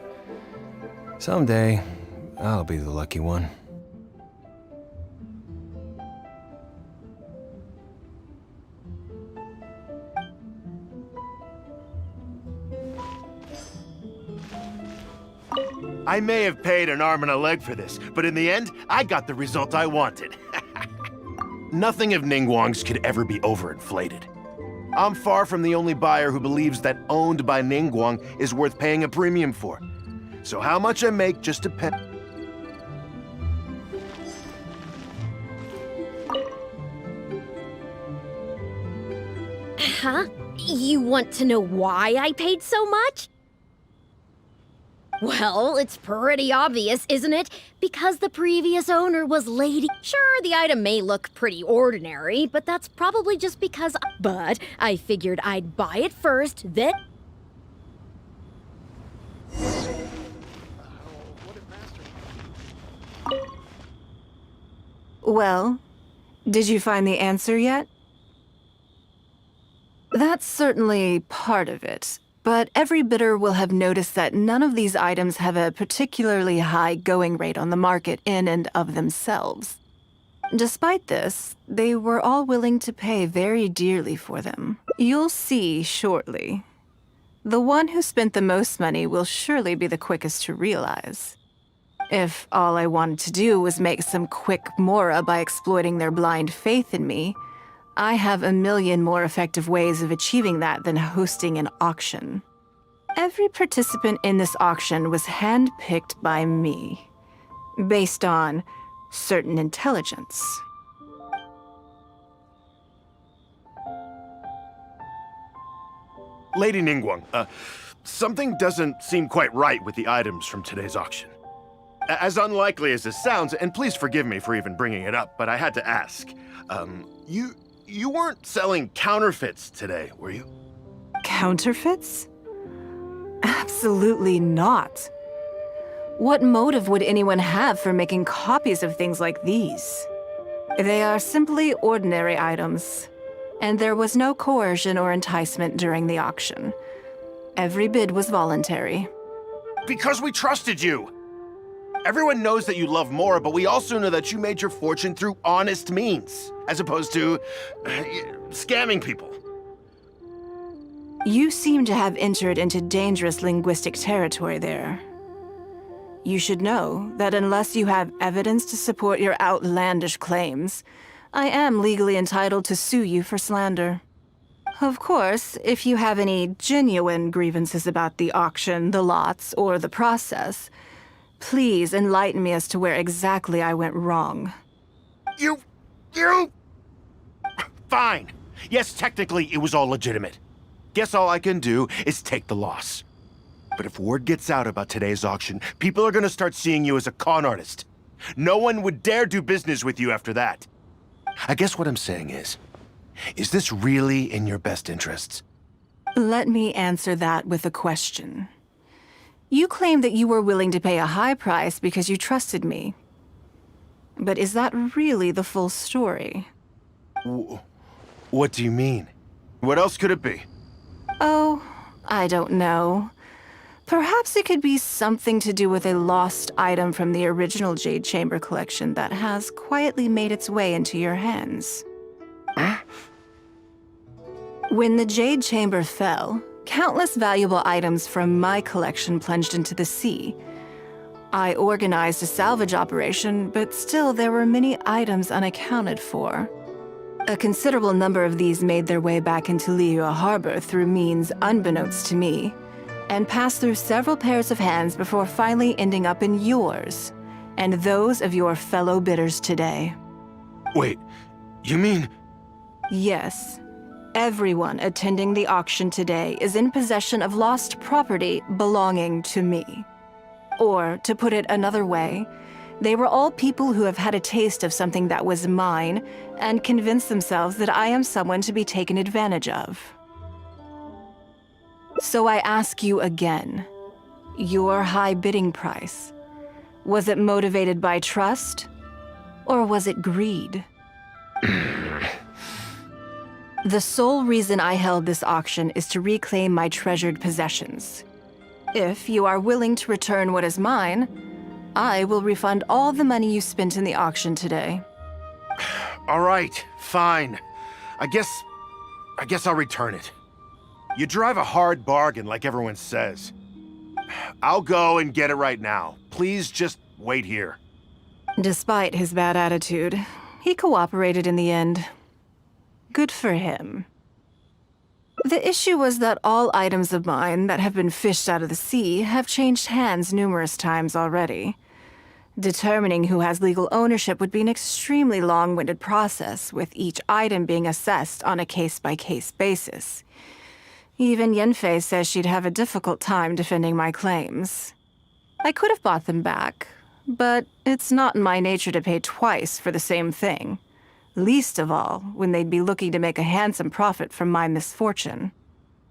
Someday, I'll be the lucky one. I may have paid an arm and a leg for this, but in the end, I got the result I wanted. Nothing of Ningguang's could ever be overinflated. I'm far from the only buyer who believes that owned by Ningguang is worth paying a premium for. So how much I make just depends. Huh? You want to know why I paid so much? Well, it's pretty obvious, isn't it? Because the previous owner was Lady... Sure, the item may look pretty ordinary, but that's probably just because... But I figured I'd buy it first, then... Well, did you find the answer yet? That's certainly part of it. But every bidder will have noticed that none of these items have a particularly high going rate on the market in and of themselves. Despite this, they were all willing to pay very dearly for them. You'll see shortly. The one who spent the most money will surely be the quickest to realize. If all I wanted to do was make some quick mora by exploiting their blind faith in me, I have a million more effective ways of achieving that than hosting an auction. Every participant in this auction was handpicked by me, based on certain intelligence. Lady Ningguang, something doesn't seem quite right with the items from today's auction. As unlikely as this sounds, and please forgive me for even bringing it up, but I had to ask. You weren't selling counterfeits today, were you? Counterfeits? Absolutely not. What motive would anyone have for making copies of things like these? They are simply ordinary items, and there was no coercion or enticement during the auction. Every bid was voluntary. Because we trusted you! Everyone knows that you love Mora, but we also know that you made your fortune through honest means, as opposed to scamming people. You seem to have entered into dangerous linguistic territory there. You should know that unless you have evidence to support your outlandish claims, I am legally entitled to sue you for slander. Of course, if you have any genuine grievances about the auction, the lots, or the process, please enlighten me as to where exactly I went wrong. You... Fine. Yes, technically it was all legitimate. Guess all I can do is take the loss. But if word gets out about today's auction, people are gonna start seeing you as a con artist. No one would dare do business with you after that. I guess what I'm saying is this really in your best interests? Let me answer that with a question. You claim that you were willing to pay a high price because you trusted me. But is that really the full story? What do you mean? What else could it be? Oh, I don't know. Perhaps it could be something to do with a lost item from the original Jade Chamber collection that has quietly made its way into your hands. When the Jade Chamber fell, countless valuable items from my collection plunged into the sea. I organized a salvage operation, but still there were many items unaccounted for. A considerable number of these made their way back into Liyue Harbor through means unbeknownst to me, and passed through several pairs of hands before finally ending up in yours, and those of your fellow bidders today. Wait, you mean... Yes. Everyone attending the auction today is in possession of lost property belonging to me. Or, to put it another way, they were all people who have had a taste of something that was mine and convinced themselves that I am someone to be taken advantage of. So I ask you again, your high bidding price, was it motivated by trust, or was it greed? The sole reason I held this auction is to reclaim my treasured possessions. If you are willing to return what is mine, I will refund all the money you spent in the auction today. All right, fine. I guess I'll return it. You drive a hard bargain like everyone says. I'll go and get it right now. Please just wait here. Despite his bad attitude, he cooperated in the end. Good for him. The issue was that all items of mine that have been fished out of the sea have changed hands numerous times already. Determining who has legal ownership would be an extremely long-winded process, with each item being assessed on a case-by-case basis. Even Yenfei says she'd have a difficult time defending my claims. I could have bought them back, but it's not in my nature to pay twice for the same thing. Least of all, when they'd be looking to make a handsome profit from my misfortune.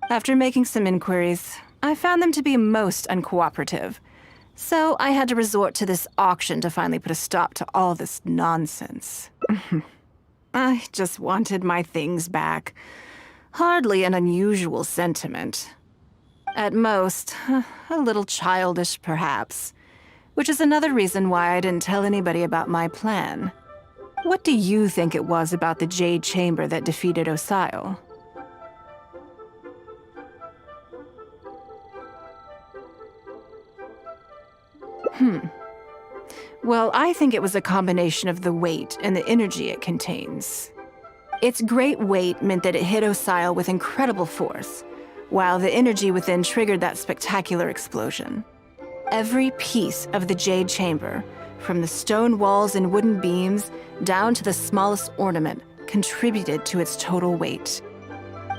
After making some inquiries, I found them to be most uncooperative, so I had to resort to this auction to finally put a stop to all this nonsense. I just wanted my things back. Hardly an unusual sentiment. At most, a little childish perhaps, which is another reason why I didn't tell anybody about my plan. What do you think it was about the Jade Chamber that defeated Osile? Well, I think it was a combination of the weight and the energy it contains. Its great weight meant that it hit Osile with incredible force, while the energy within triggered that spectacular explosion. Every piece of the Jade Chamber, from the stone walls and wooden beams down to the smallest ornament, contributed to its total weight.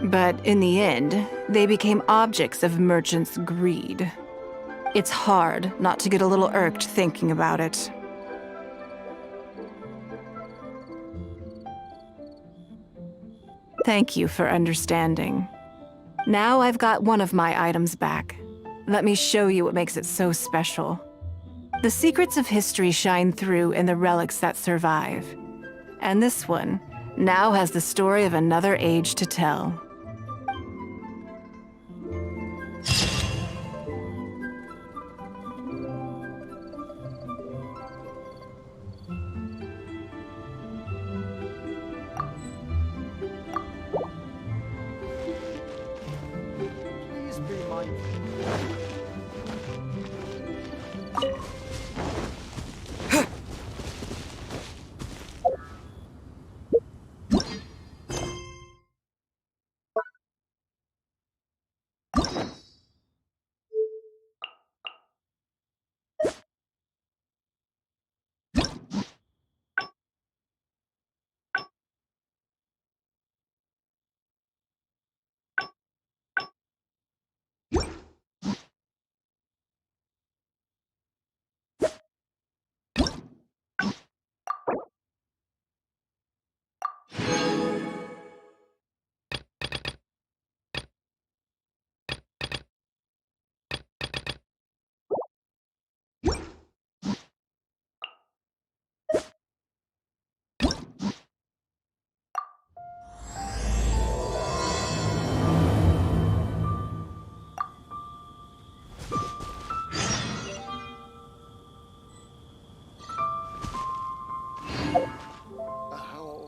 But in the end, they became objects of merchants' greed. It's hard not to get a little irked thinking about it. Thank you for understanding. Now I've got one of my items back. Let me show you what makes it so special. The secrets of history shine through in the relics that survive. And this one now has the story of another age to tell. Please be mindful.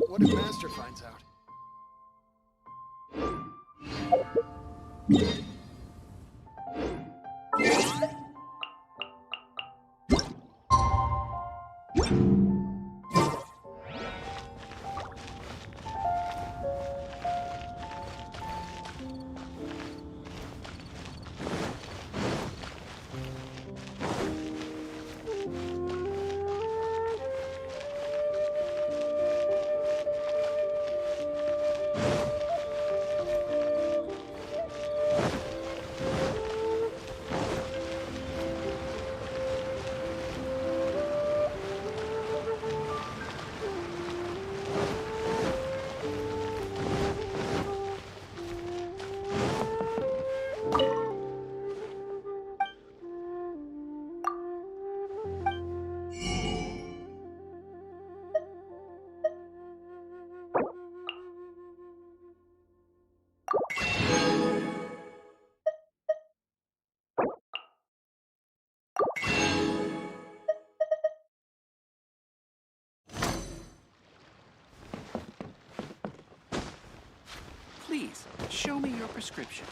What if Master finds out? Please, show me your prescription.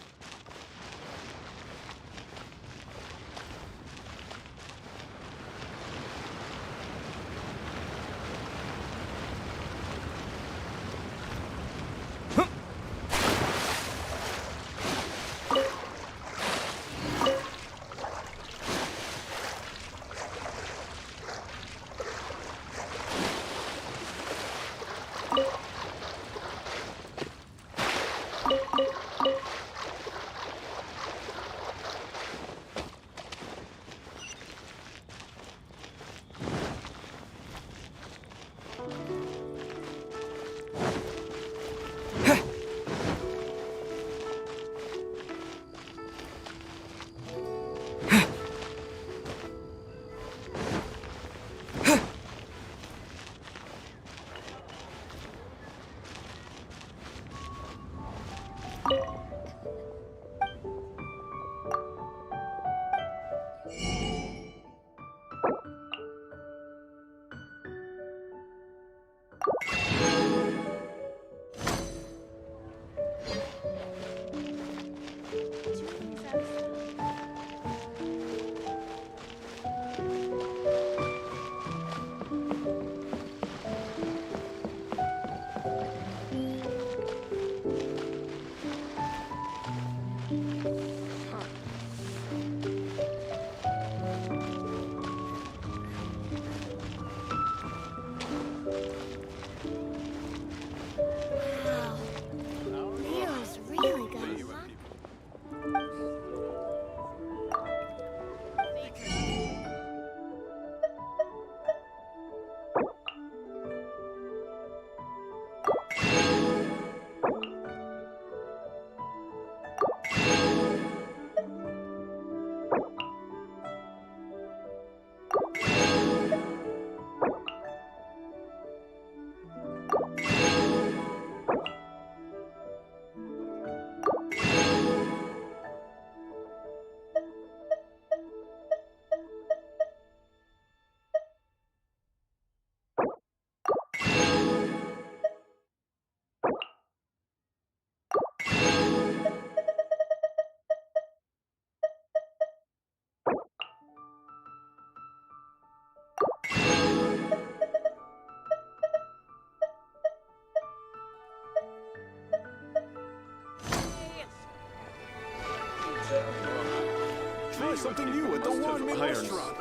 try something new at the Wanmin restaurant.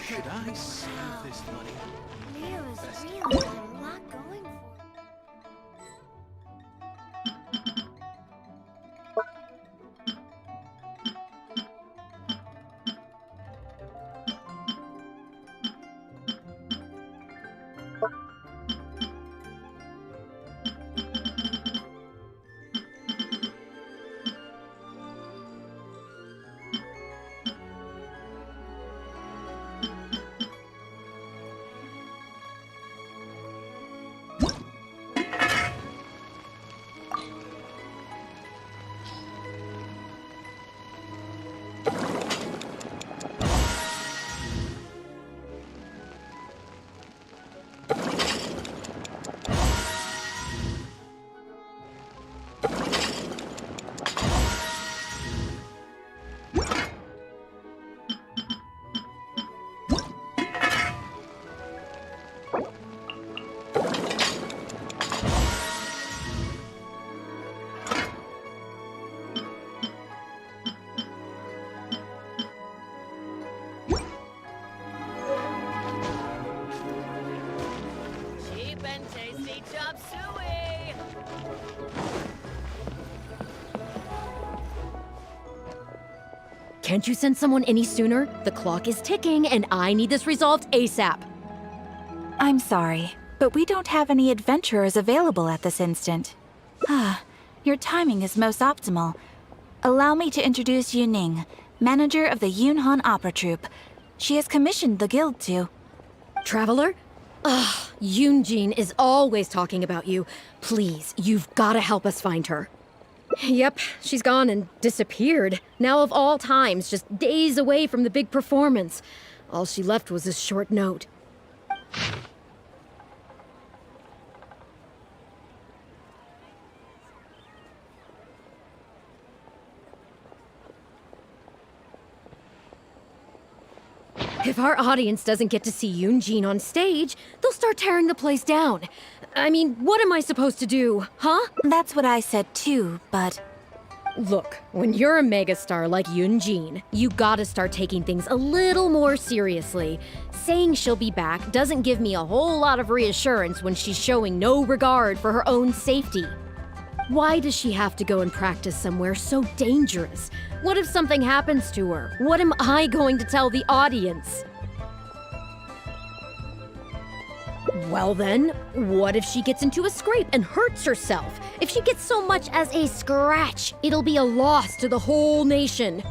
Should I save this money? Leo is really got a lot going for him. Cheap and tasty chop suey! Can't you send someone any sooner? The clock is ticking and I need this resolved ASAP. I'm sorry, but we don't have any adventurers available at this instant. Your timing is most optimal. Allow me to introduce Yu Ning, manager of the Yunhan Opera Troupe. She has commissioned the guild to... Traveler? Ugh, Yoonjin is always talking about you. Please, you've gotta help us find her. Yep, she's gone and disappeared. Now of all times, just days away from the big performance. All she left was this short note. If our audience doesn't get to see Yoonjin on stage, they'll start tearing the place down. I mean, what am I supposed to do, huh? That's what I said too, but... Look, when you're a megastar like Yoonjin, you gotta start taking things a little more seriously. Saying she'll be back doesn't give me a whole lot of reassurance when she's showing no regard for her own safety. Why does she have to go and practice somewhere so dangerous? What if something happens to her? What am I going to tell the audience? Well then, what if she gets into a scrape and hurts herself? If she gets so much as a scratch, it'll be a loss to the whole nation.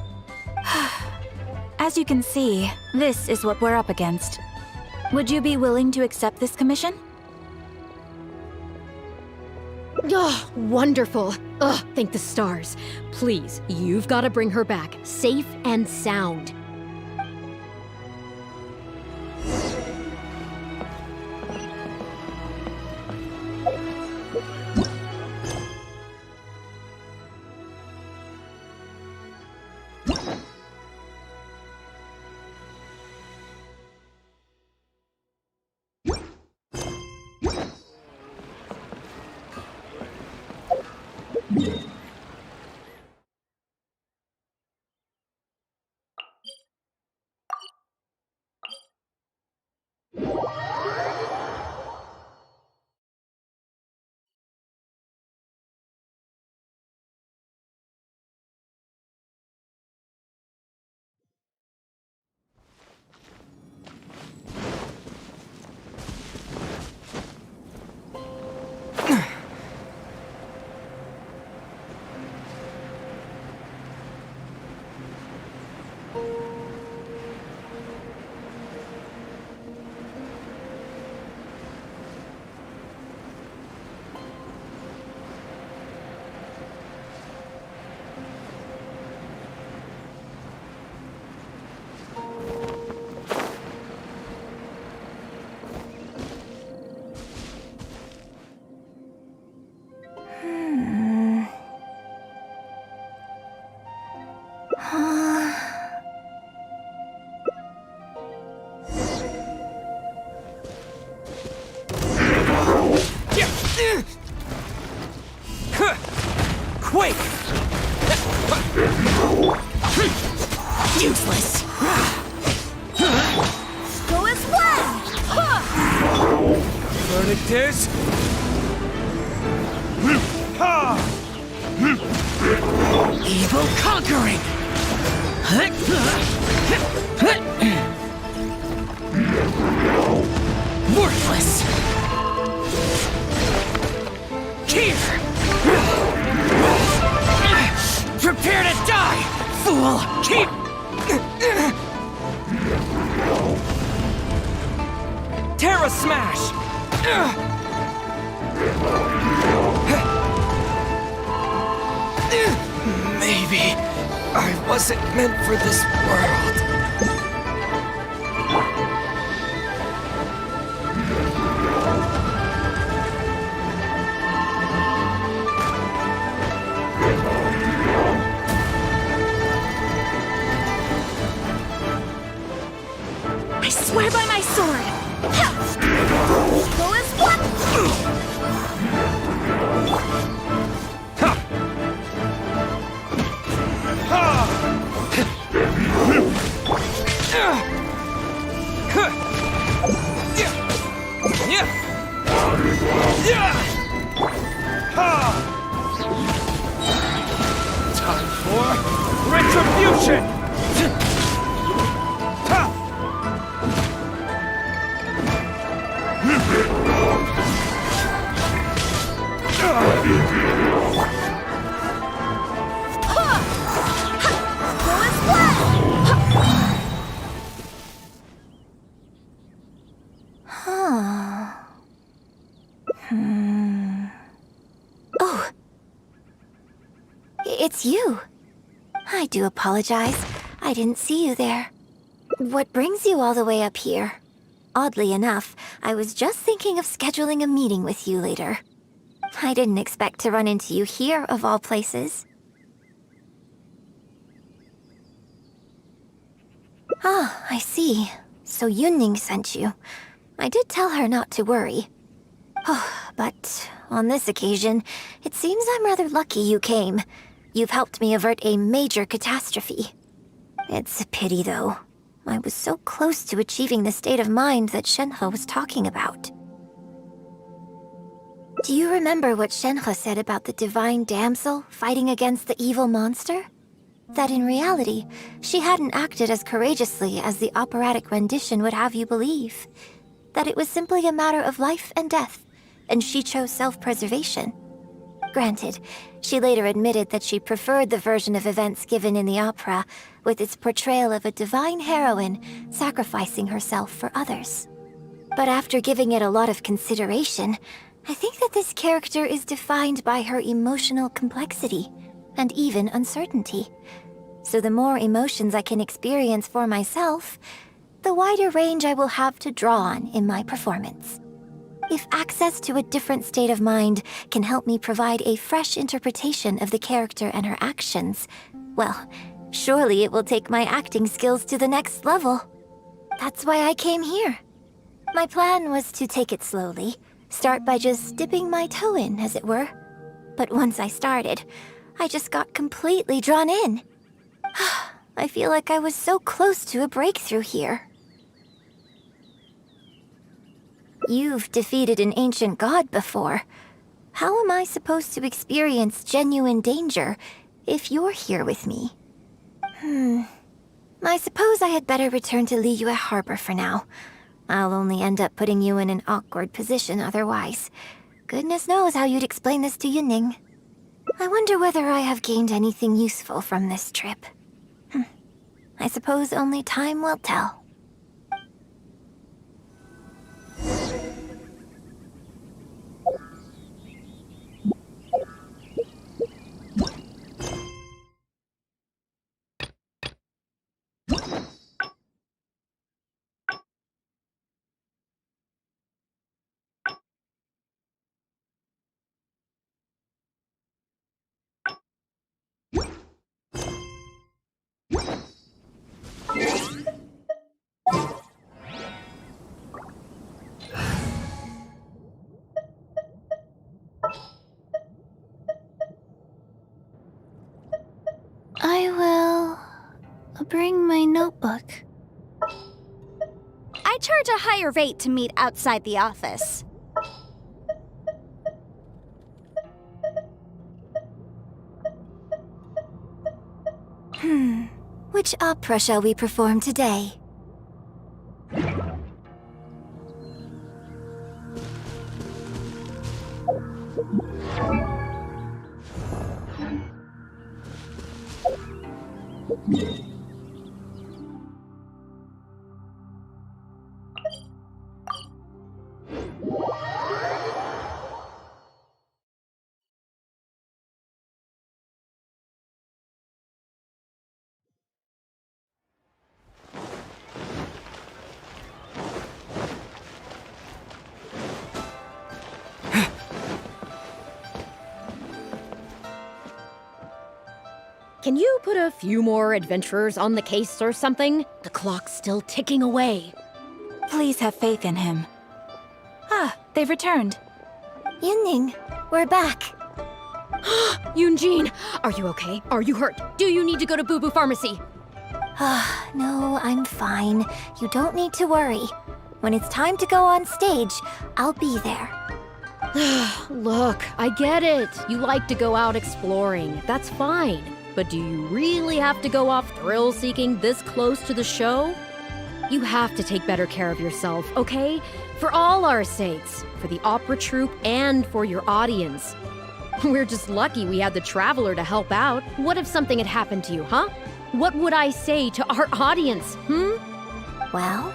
As you can see, this is what we're up against. Would you be willing to accept this commission? Oh, wonderful. Ugh, thank the stars. Please, you've got to bring her back, safe and sound. Quake! is... Evil conquering! Worthless! Here! Prepare to die, fool! Keep... Terra Smash! Maybe I wasn't meant for this world. I swear by my sword! Go as one! Time for retribution! Oh. It's you. I do apologize. I didn't see you there. What brings you all the way up here? Oddly enough, I was just thinking of scheduling a meeting with you later. I didn't expect to run into you here, of all places. Ah, I see. So Yunning sent you. I did tell her not to worry. Oh, but on this occasion, it seems I'm rather lucky you came. You've helped me avert a major catastrophe. It's a pity, though. I was so close to achieving the state of mind that Shenhe was talking about. Do you remember what Shenhe said about the divine damsel fighting against the evil monster? That in reality, she hadn't acted as courageously as the operatic rendition would have you believe. That it was simply a matter of life and death, and she chose self-preservation. Granted, she later admitted that she preferred the version of events given in the opera, with its portrayal of a divine heroine sacrificing herself for others. But after giving it a lot of consideration, I think that this character is defined by her emotional complexity, and even uncertainty. So the more emotions I can experience for myself, the wider range I will have to draw on in my performance. If access to a different state of mind can help me provide a fresh interpretation of the character and her actions, well, surely it will take my acting skills to the next level. That's why I came here. My plan was to take it slowly, start by just dipping my toe in, as it were. But once I started, I just got completely drawn in. I feel like I was so close to a breakthrough here. You've defeated an ancient god before. How am I supposed to experience genuine danger if you're here with me? I suppose I had better return to Liyue Harbor for now. I'll only end up putting you in an awkward position otherwise. Goodness knows how you'd explain this to Yunning. I wonder whether I have gained anything useful from this trip. I suppose only time will tell. I will bring my notebook. I charge a higher rate to meet outside the office. Which opera shall we perform today? Can you put a few more adventurers on the case or something? The clock's still ticking away. Please have faith in him. Ah, they've returned. Yunning, we're back. Yunjin, are you okay? Are you hurt? Do you need to go to Boo Boo Pharmacy? No, I'm fine. You don't need to worry. When it's time to go on stage, I'll be there. Look, I get it. You like to go out exploring. That's fine. But do you really have to go off thrill-seeking this close to the show? You have to take better care of yourself, okay? For all our sakes. For the opera troupe and for your audience. We're just lucky we had the Traveler to help out. What if something had happened to you, huh? What would I say to our audience, Well,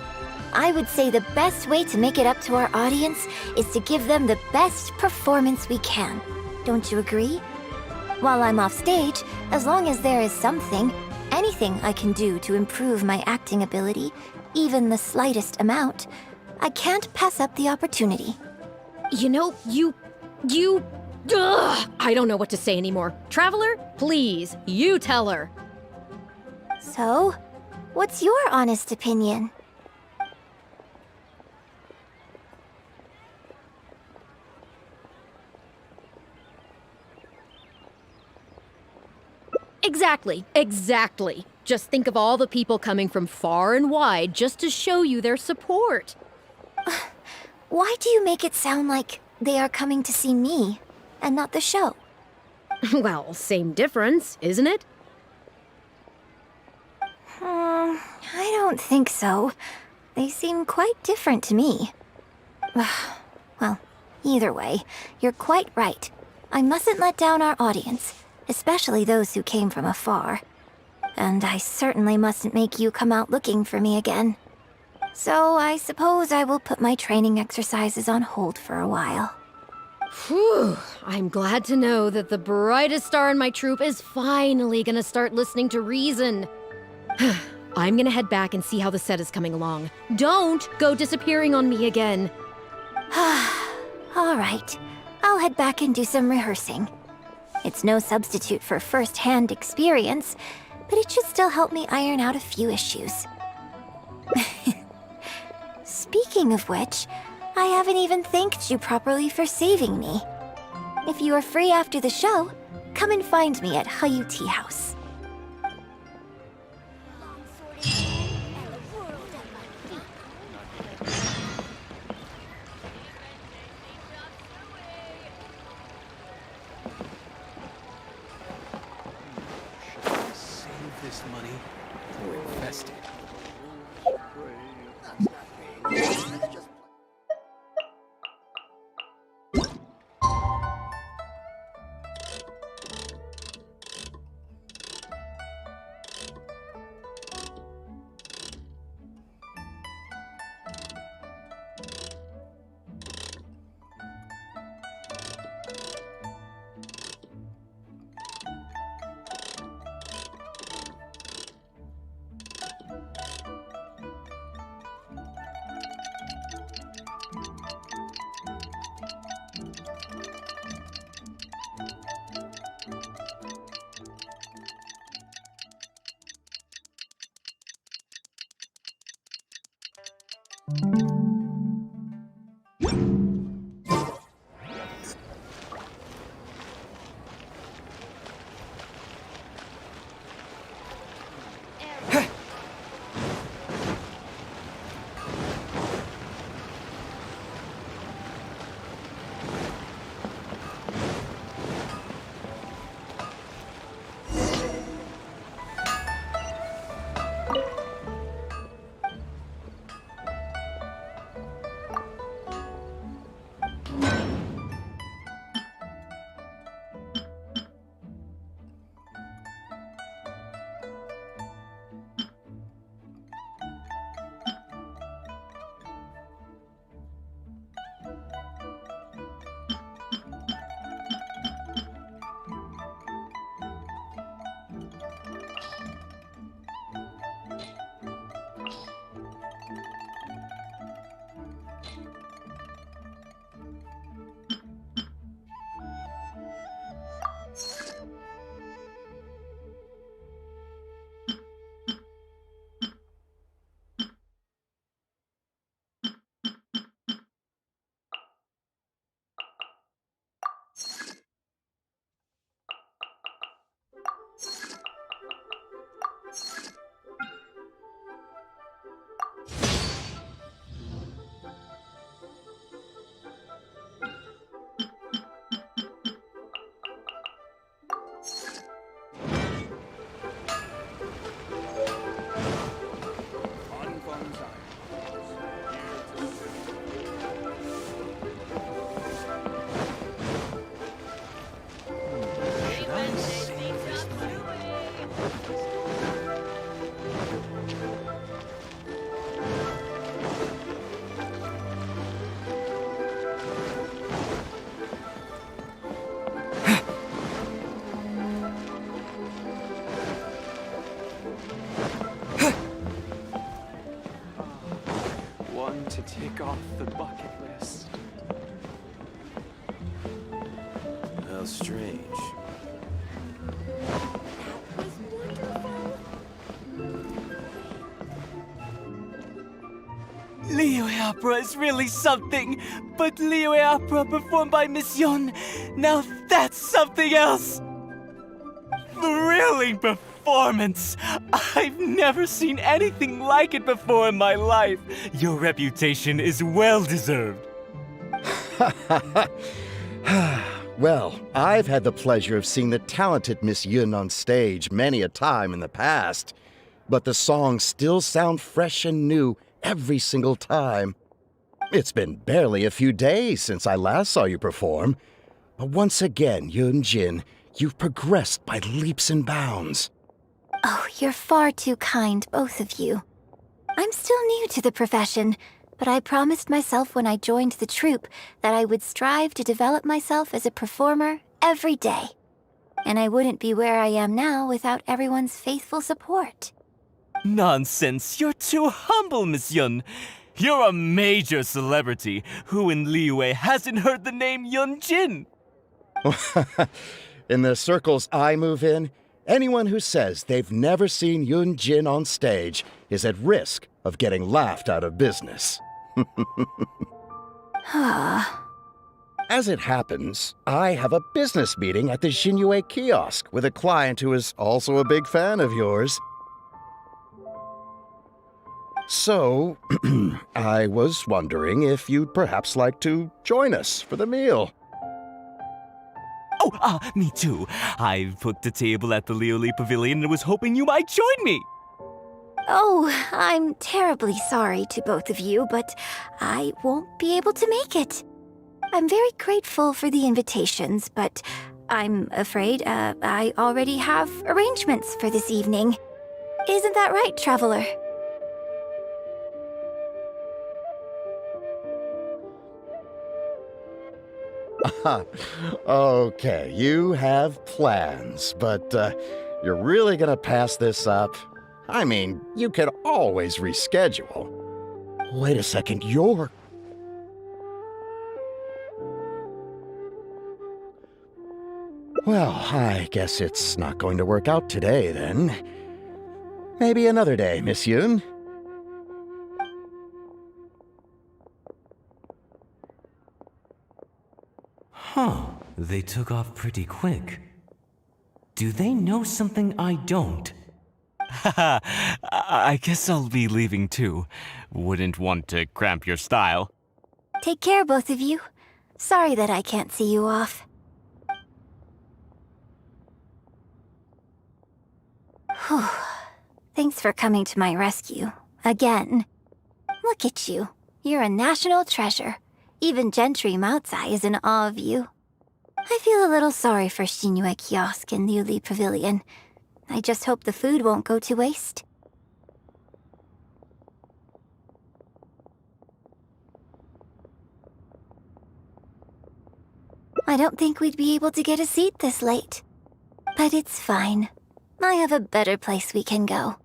I would say the best way to make it up to our audience is to give them the best performance we can. Don't you agree? While I'm off stage, as long as there is something, anything I can do to improve my acting ability, even the slightest amount, I can't pass up the opportunity. You know, I don't know what to say anymore. Traveler, please, you tell her. So, what's your honest opinion? Exactly. Just think of all the people coming from far and wide just to show you their support. Why do you make it sound like they are coming to see me and not the show? Well, same difference, isn't it? I don't think so. They seem quite different to me. Well, either way, you're quite right. I mustn't let down our audience, especially those who came from afar. And I certainly mustn't make you come out looking for me again. So I suppose I will put my training exercises on hold for a while. Whew, I'm glad to know that the brightest star in my troupe is finally gonna start listening to reason. I'm gonna head back and see how the set is coming along. Don't go disappearing on me again. All right, I'll head back and do some rehearsing. It's no substitute for first-hand experience, but it should still help me iron out a few issues. Speaking of which, I haven't even thanked you properly for saving me. If you are free after the show, come and find me at Hayu Tea House. Save this money or invest it. Tick off the bucket list. How strange. Liyue opera is really something, but Liyue opera performed by Miss Yun, now that's something else! Thrilling performance! I've never seen anything like it before in my life. Your reputation is well deserved. Well, I've had the pleasure of seeing the talented Miss Yun on stage many a time in the past, but the songs still sound fresh and new every single time. It's been barely a few days since I last saw you perform, but once again, Yun Jin, you've progressed by leaps and bounds. Oh, you're far too kind, both of you. I'm still new to the profession, but I promised myself when I joined the troupe that I would strive to develop myself as a performer every day. And I wouldn't be where I am now without everyone's faithful support. Nonsense, you're too humble, Miss Yun. You're a major celebrity. Who in Liyue hasn't heard the name Yun Jin? In the circles I move in, anyone who says they've never seen Yun Jin on stage is at risk of getting laughed out of business. As it happens, I have a business meeting at the Xinyu kiosk with a client who is also a big fan of yours. So, I was wondering if you'd perhaps like to join us for the meal. Oh, me too. I booked a table at the Lioli Pavilion and was hoping you might join me. Oh, I'm terribly sorry to both of you, but I won't be able to make it. I'm very grateful for the invitations, but I'm afraid I already have arrangements for this evening. Isn't that right, Traveler? Okay, you have plans, but you're really gonna pass this up? I mean, you can always reschedule. Wait a second, you're... Well, I guess it's not going to work out today, then. Maybe another day, Miss Yun. Huh, they took off pretty quick. Do they know something I don't? Haha, I guess I'll be leaving too. Wouldn't want to cramp your style. Take care, both of you. Sorry that I can't see you off. Whew. Thanks for coming to my rescue. Again. Look at you. You're a national treasure. Even Gentry Moutsai is in awe of you. I feel a little sorry for Xinyu Kiosk and Liuli Pavilion. I just hope the food won't go to waste. I don't think we'd be able to get a seat this late. But it's fine. I have a better place we can go.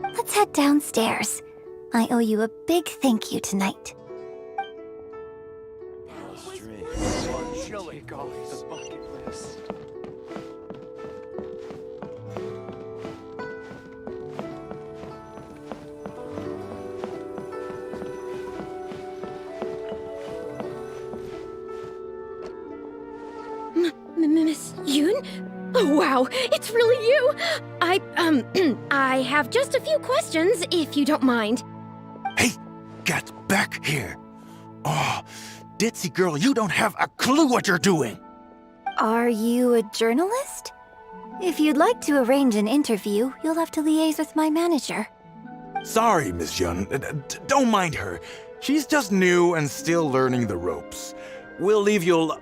Let's head downstairs. I owe you a big thank you tonight. Tick off the bucket list. Miss Yun? Oh, wow, it's really you! I have just a few questions, if you don't mind. Hey, get back here! Oh, ditzy girl, you don't have a clue what you're doing! Are you a journalist? If you'd like to arrange an interview, you'll have to liaise with my manager. Sorry, Miss Yun. Don't mind her. She's just new and still learning the ropes. We'll leave you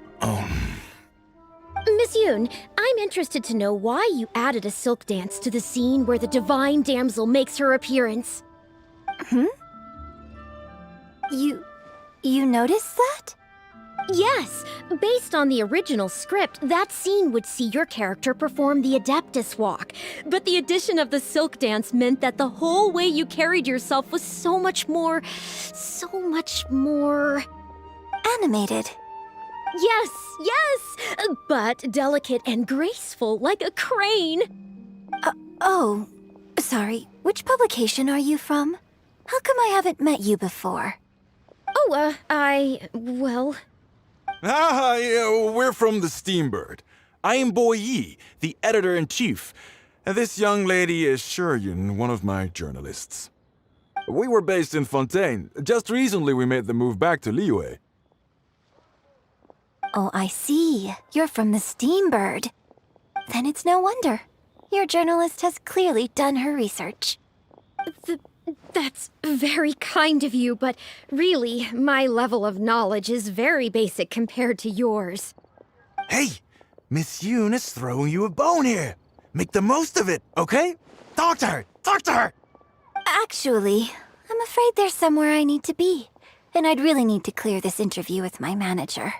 Miss Yun, I'm interested to know why you added a silk dance to the scene where the divine damsel makes her appearance. You noticed that? Yes, based on the original script, that scene would see your character perform the Adeptus Walk. But the addition of the silk dance meant that the whole way you carried yourself was so much more... Animated. Yes, but delicate and graceful, like a crane. Oh, sorry. Which publication are you from? How come I haven't met you before? Oh, well... Ah, yeah, we're from the Steambird. I am Boy Yi, the editor-in-chief, and this young lady is Shuryun, one of my journalists. We were based in Fontaine. Just recently we made the move back to Liyue. Oh, I see. You're from the Steambird. Then it's no wonder. Your journalist has clearly done her research. That's very kind of you, but really, my level of knowledge is very basic compared to yours. Hey, Miss Yoon is throwing you a bone here. Make the most of it, okay? Talk to her! Talk to her! Actually, I'm afraid there's somewhere I need to be, and I'd really need to clear this interview with my manager.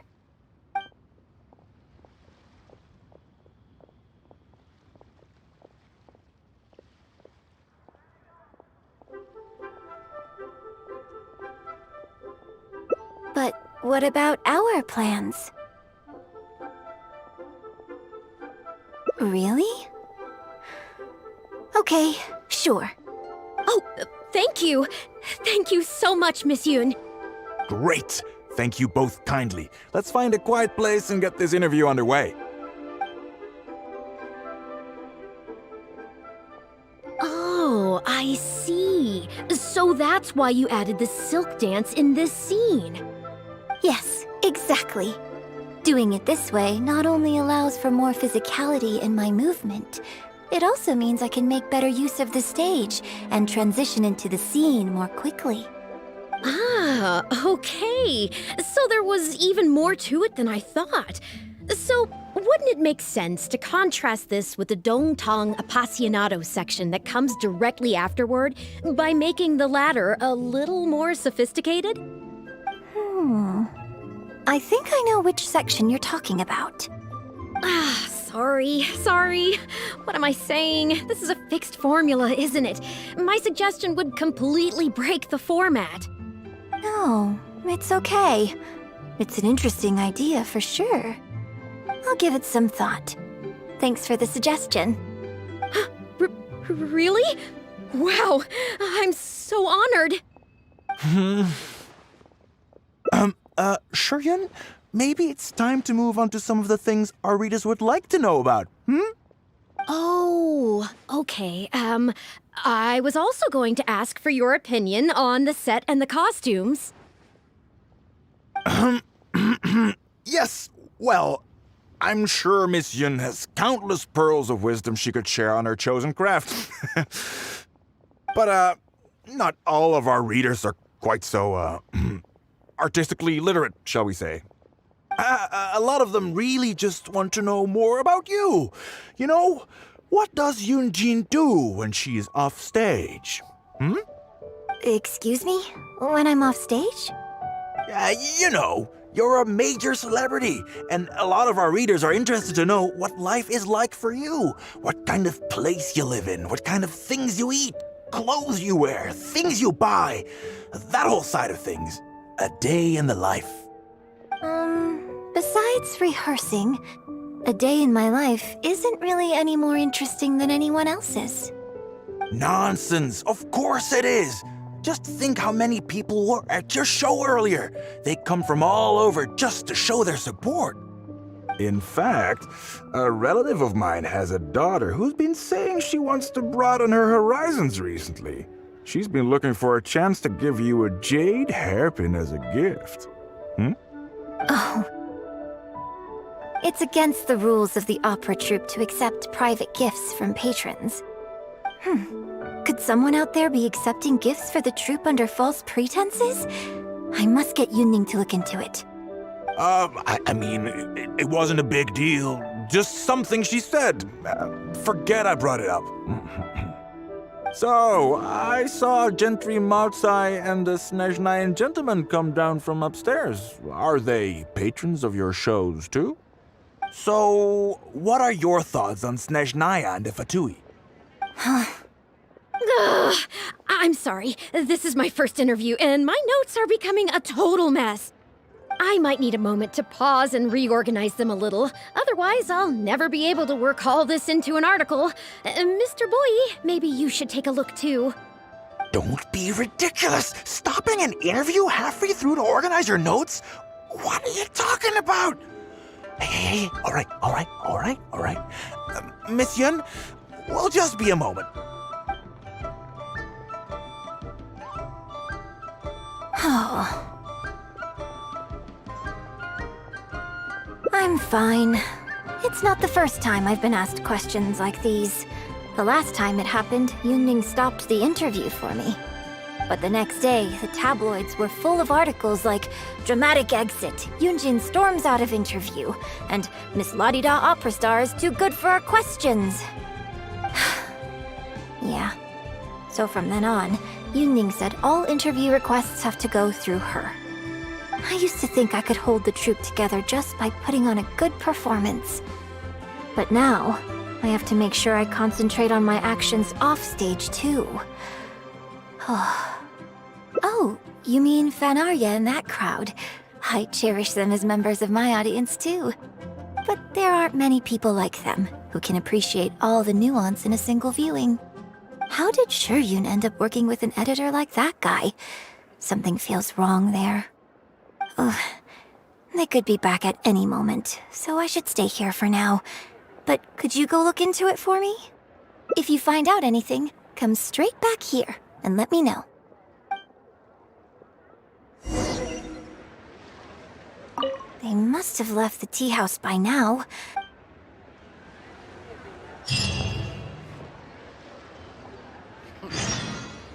But what about our plans? Really? Okay, sure. Oh, thank you. Thank you so much, Miss Yoon. Great! Thank you both kindly. Let's find a quiet place and get this interview underway. Oh, I see. So that's why you added the silk dance in this scene. Yes, exactly. Doing it this way not only allows for more physicality in my movement, it also means I can make better use of the stage and transition into the scene more quickly. Ah, okay. So there was even more to it than I thought. So, wouldn't it make sense to contrast this with the Dongtong Appassionato section that comes directly afterward by making the latter a little more sophisticated? I think I know which section you're talking about. Ah, sorry. What am I saying? This is a fixed formula, isn't it? My suggestion would completely break the format. No, it's okay. It's an interesting idea for sure. I'll give it some thought. Thanks for the suggestion. Really? Wow, I'm so honored. Shuryun, maybe it's time to move on to some of the things our readers would like to know about, Oh, okay. I was also going to ask for your opinion on the set and the costumes. Yes, well, I'm sure Miss Yun has countless pearls of wisdom she could share on her chosen craft. But, not all of our readers are quite so, artistically literate, shall we say. A lot of them really just want to know more about you. You know, what does Yoonjin do when she is off stage? Excuse me? When I'm off stage? You know, you're a major celebrity, and a lot of our readers are interested to know what life is like for you. What kind of place you live in, what kind of things you eat, clothes you wear, things you buy, that whole side of things. A day in the life. Besides rehearsing, a day in my life isn't really any more interesting than anyone else's. Nonsense, of course it is. Just think how many people were at your show earlier. They come from all over just to show their support. In fact, a relative of mine has a daughter who's been saying she wants to broaden her horizons recently. She's been looking for a chance to give you a jade hairpin as a gift. Oh. It's against the rules of the opera troupe to accept private gifts from patrons. Could someone out there be accepting gifts for the troupe under false pretenses? I must get Yunning to look into it. I mean, it wasn't a big deal. Just something she said. Forget I brought it up. So, I saw Gentry Maltsai and the Snezhnayan gentleman come down from upstairs. Are they patrons of your shows, too? So, what are your thoughts on Snezhnaya and the Fatui? Ugh, I'm sorry. This is my first interview, and my notes are becoming a total mess. I might need a moment to pause and reorganize them a little. Otherwise, I'll never be able to work all this into an article. Mr. Boyi, maybe you should take a look too. Don't be ridiculous! Stopping an interview halfway through to organize your notes? What are you talking about? Hey, all right. Miss Yun, we'll just be a moment. Oh. I'm fine. It's not the first time I've been asked questions like these. The last time it happened, Yunning stopped the interview for me. But the next day, the tabloids were full of articles like "Dramatic Exit, Yunjin storms out of interview," and "Miss La-di-da opera star is too good for our questions." Yeah. So from then on, Yunning said all interview requests have to go through her. I used to think I could hold the troupe together just by putting on a good performance. But now, I have to make sure I concentrate on my actions off-stage, too. Oh, you mean Fanarya and that crowd. I cherish them as members of my audience, too. But there aren't many people like them who can appreciate all the nuance in a single viewing. How did Shuryun end up working with an editor like that guy? Something feels wrong there. Ugh. They could be back at any moment, so I should stay here for now. But could you go look into it for me? If you find out anything, come straight back here and let me know. They must have left the tea house by now.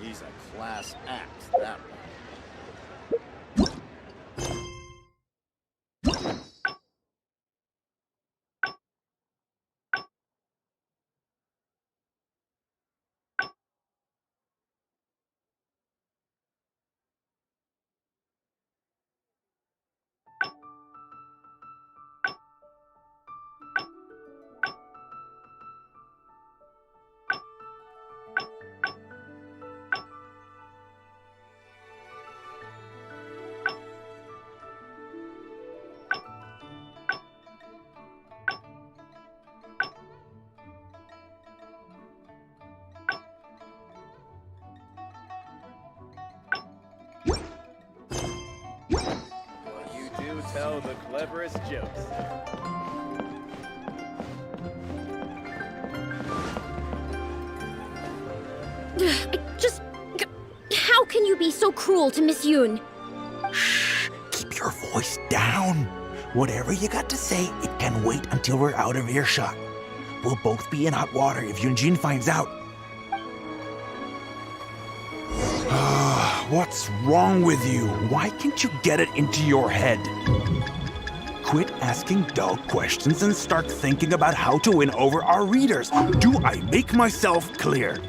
He's a class act, that one. Tell the cleverest jokes. How can you be so cruel to Miss Yun? Keep your voice down. Whatever you got to say, it can wait until we're out of earshot. We'll both be in hot water if Yunjin finds out. What's wrong with you? Why can't you get it into your head? Quit asking dull questions and start thinking about how to win over our readers. Do I make myself clear?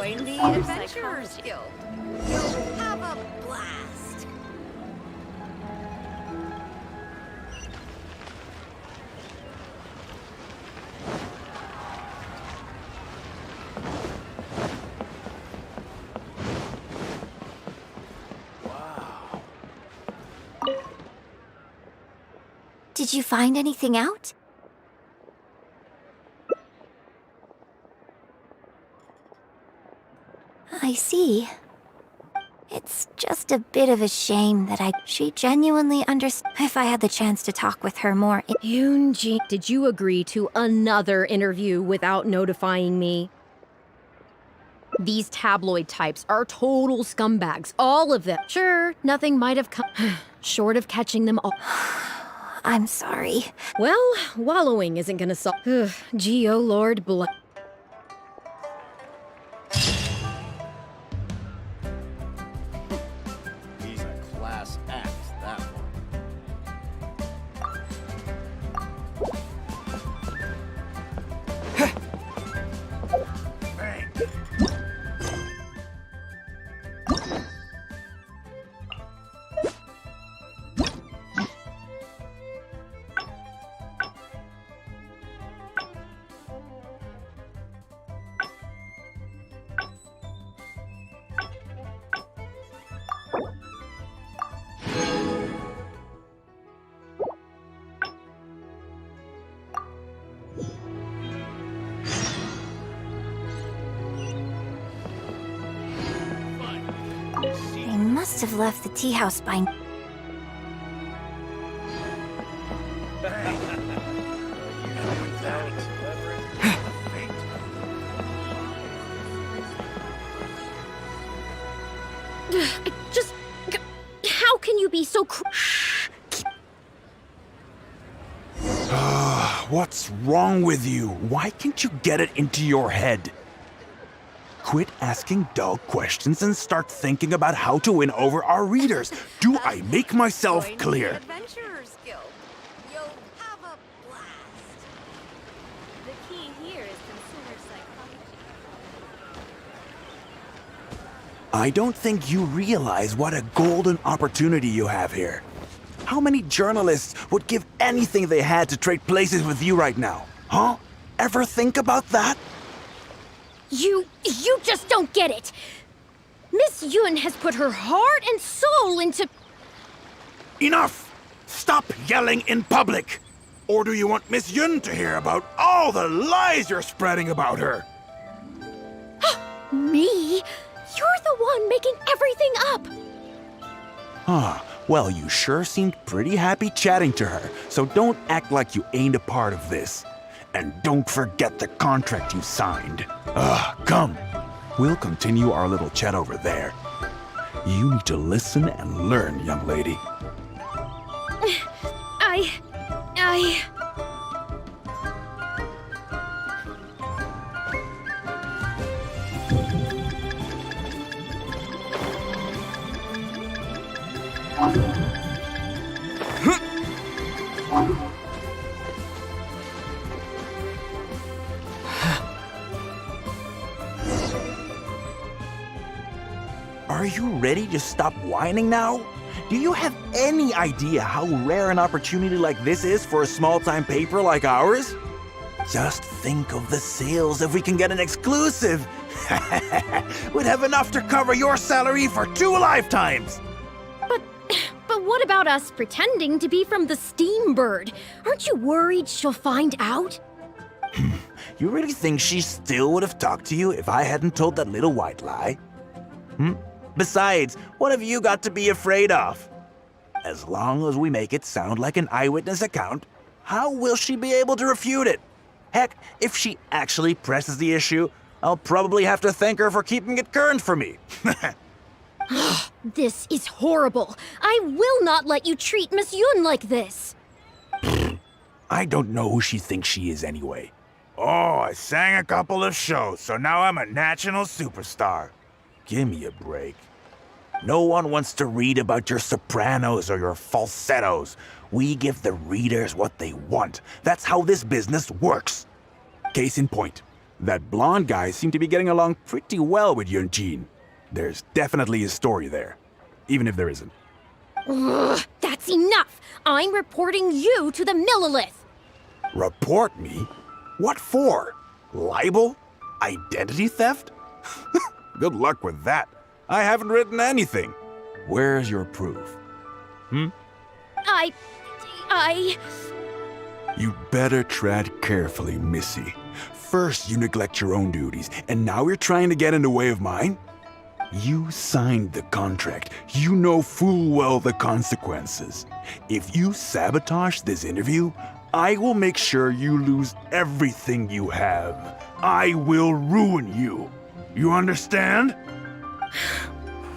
Join the Adventurers Guild. You'll have a blast. Did you find anything out? I see. It's just a bit of a shame that she genuinely understands. If I had the chance to talk with her more. Yoonji, did you agree to another interview without notifying me? These tabloid types are total scumbags, all of them. Sure, nothing might have come short of catching them all. I'm sorry. Well, wallowing isn't gonna solve. Geo Lord bless. He's a class act, that one. They must have left the tea house by. Just. How can you be so What's wrong with you? Why can't you get it into your head? Quit asking dull questions and start thinking about how to win over our readers. Do I make myself clear? Adventurers Guild. You'll have a blast. The key here is consumer psychology. I don't think you realize what a golden opportunity you have here. How many journalists would give anything they had to trade places with you right now? Huh? Ever think about that? You just don't get it. Miss Yun has put her heart and soul into... Enough! Stop yelling in public! Or do you want Miss Yun to hear about all the lies you're spreading about her? Me? You're the one making everything up. Well, you sure seemed pretty happy chatting to her, so don't act like you ain't a part of this. And don't forget the contract you signed. Come. We'll continue our little chat over there. You need to listen and learn, young lady. Are you ready to stop whining now? Do you have any idea how rare an opportunity like this is for a small-time paper like ours? Just think of the sales if we can get an exclusive. We'd have enough to cover your salary for 2 lifetimes. But what about us pretending to be from the Steambird? Aren't you worried she'll find out? You really think she still would have talked to you if I hadn't told that little white lie? Besides, what have you got to be afraid of? As long as we make it sound like an eyewitness account, how will she be able to refute it? Heck, if she actually presses the issue, I'll probably have to thank her for keeping it current for me. This is horrible. I will not let you treat Miss Yun like this. I don't know who she thinks she is anyway. Oh, I sang a couple of shows, so now I'm a national superstar. Give me a break. No one wants to read about your sopranos or your falsettos. We give the readers what they want. That's how this business works. Case in point, that blonde guy seemed to be getting along pretty well with Yunjin. There's definitely a story there, even if there isn't. Ugh, that's enough! I'm reporting you to the Millilith! Report me? What for? Libel? Identity theft? Good luck with that. I haven't written anything. Where's your proof? You'd better tread carefully, Missy. First you neglect your own duties, and now you're trying to get in the way of mine? You signed the contract. You know full well the consequences. If you sabotage this interview, I will make sure you lose everything you have. I will ruin you. You understand?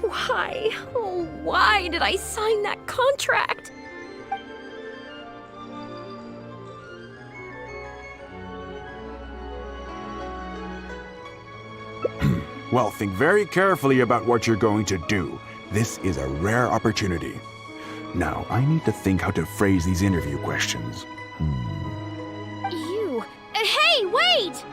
Why? Oh, why did I sign that contract? Well, think very carefully about what you're going to do. This is a rare opportunity. Now, I need to think how to phrase these interview questions. You. Hey, wait!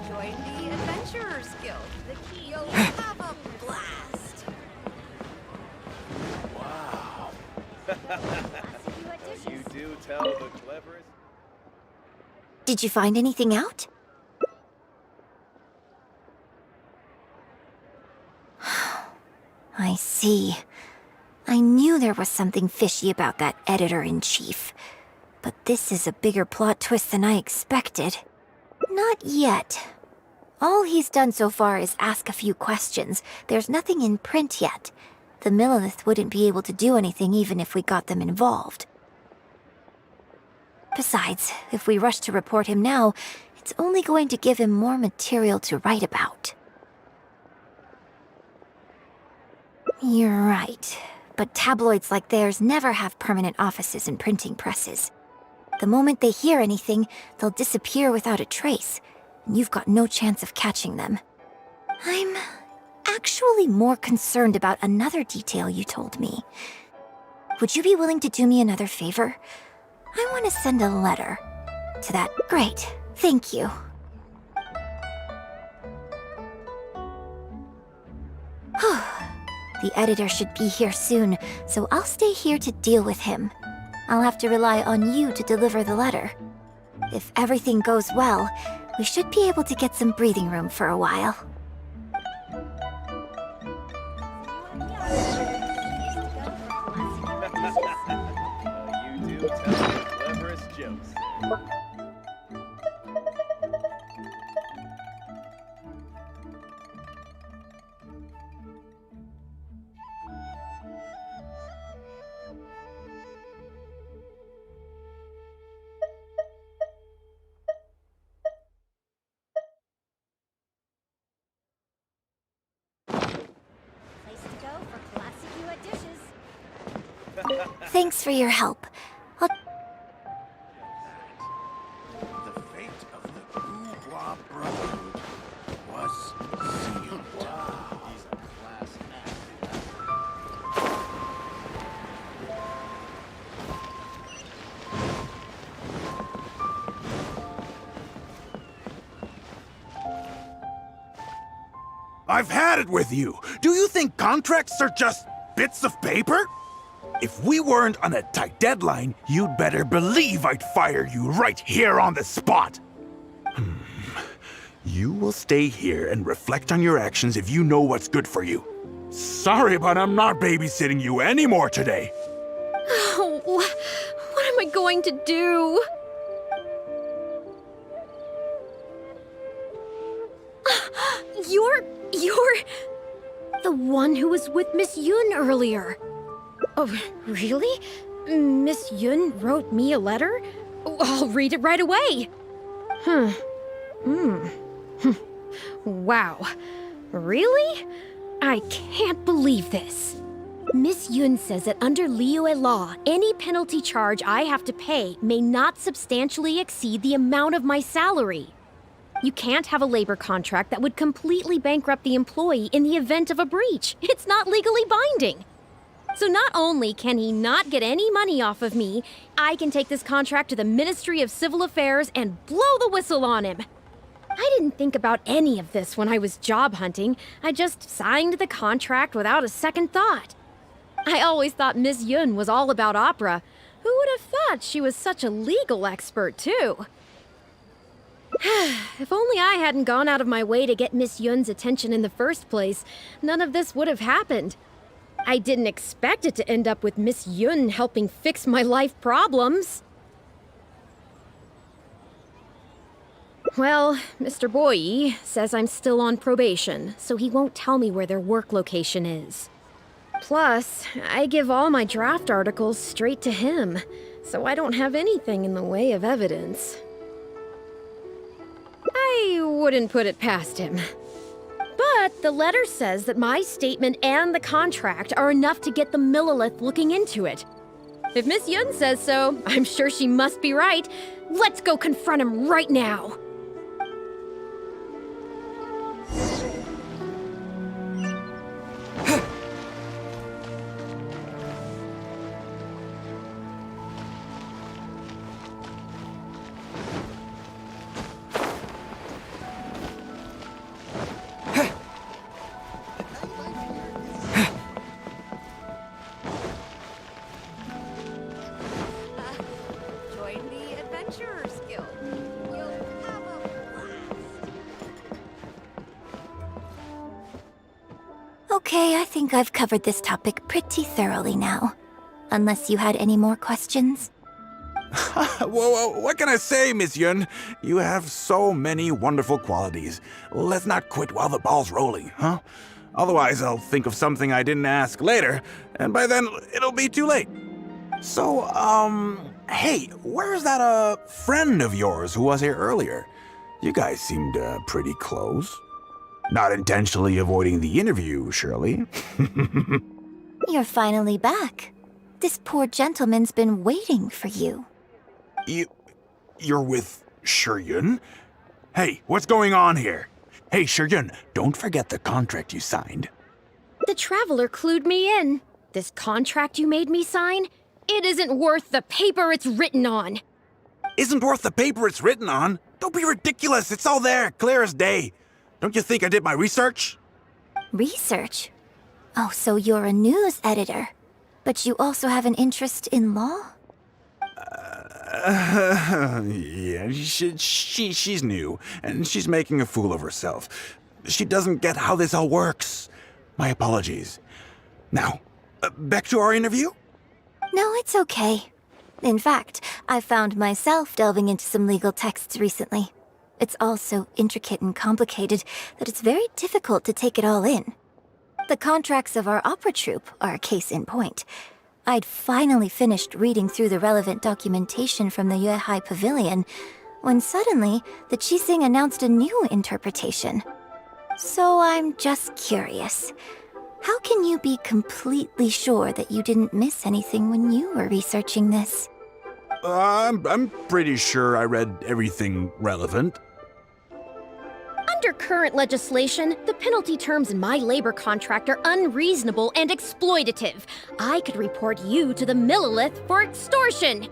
Join the Adventurers Guild. The key will have a blast. Wow. You do tell the cleverest. Did you find anything out? I see. I knew there was something fishy about that editor-in-chief. But this is a bigger plot twist than I expected. Not yet. All he's done so far is ask a few questions. There's nothing in print yet. The Millilith wouldn't be able to do anything even if we got them involved. Besides, if we rush to report him now, it's only going to give him more material to write about. You're right. But tabloids like theirs never have permanent offices and printing presses. The moment they hear anything, they'll disappear without a trace, and you've got no chance of catching them. I'm actually more concerned about another detail you told me. Would you be willing to do me another favor? I want to send a letter to that. Great, thank you. The editor should be here soon, so I'll stay here to deal with him. I'll have to rely on you to deliver the letter. If everything goes well, we should be able to get some breathing room for a while. You do tell the cleverest jokes. Thanks for your help. The fate of the Bourgeois Brotherhood was sealed. Wow. He's a class act. I've had it with you. Do you think contracts are just bits of paper? If we weren't on a tight deadline, you'd better believe I'd fire you right here on the spot. You will stay here and reflect on your actions if you know what's good for you. Sorry, but I'm not babysitting you anymore today. Oh, what am I going to do? You're the one who was with Miss Yun earlier. Oh, really? Miss Yun wrote me a letter? Oh, I'll read it right away. Wow. Really? I can't believe this. Miss Yun says that under Liyue law, any penalty charge I have to pay may not substantially exceed the amount of my salary. You can't have a labor contract that would completely bankrupt the employee in the event of a breach. It's not legally binding. So not only can he not get any money off of me, I can take this contract to the Ministry of Civil Affairs and blow the whistle on him. I didn't think about any of this when I was job hunting. I just signed the contract without a second thought. I always thought Miss Yun was all about opera. Who would have thought she was such a legal expert, too? If only I hadn't gone out of my way to get Miss Yun's attention in the first place, none of this would have happened. I didn't expect it to end up with Miss Yun helping fix my life problems. Well, Mr. Boyi says I'm still on probation, so he won't tell me where their work location is. Plus, I give all my draft articles straight to him, so I don't have anything in the way of evidence. I wouldn't put it past him. But the letter says that my statement and the contract are enough to get the Millilith looking into it. If Miss Yun says so, I'm sure she must be right. Let's go confront him right now. Okay, I think I've covered this topic pretty thoroughly now. Unless you had any more questions? Well, what can I say, Miss Yun? You have so many wonderful qualities. Let's not quit while the ball's rolling, huh? Otherwise, I'll think of something I didn't ask later, and by then, it'll be too late. So, hey, where's that, friend of yours who was here earlier? You guys seemed, pretty close. Not intentionally avoiding the interview, surely? You're finally back. This poor gentleman's been waiting for you. You're with Shiryun? Hey, what's going on here? Hey, Shiryun, don't forget the contract you signed. The Traveler clued me in. This contract you made me sign? It isn't worth the paper it's written on. Isn't worth the paper it's written on? Don't be ridiculous. It's all there, clear as day. Don't you think I did my research? Research? Oh, so you're a news editor. But you also have an interest in law? Yeah, she's new, and she's making a fool of herself. She doesn't get how this all works. My apologies. Now, back to our interview? No, it's okay. In fact, I found myself delving into some legal texts recently. It's all so intricate and complicated that it's very difficult to take it all in. The contracts of our opera troupe are a case in point. I'd finally finished reading through the relevant documentation from the Yuehai Pavilion when suddenly the Qixing announced a new interpretation. So I'm just curious. How can you be completely sure that you didn't miss anything when you were researching this? I'm pretty sure I read everything relevant. Under current legislation, the penalty terms in my labor contract are unreasonable and exploitative. I could report you to the Millilith for extortion.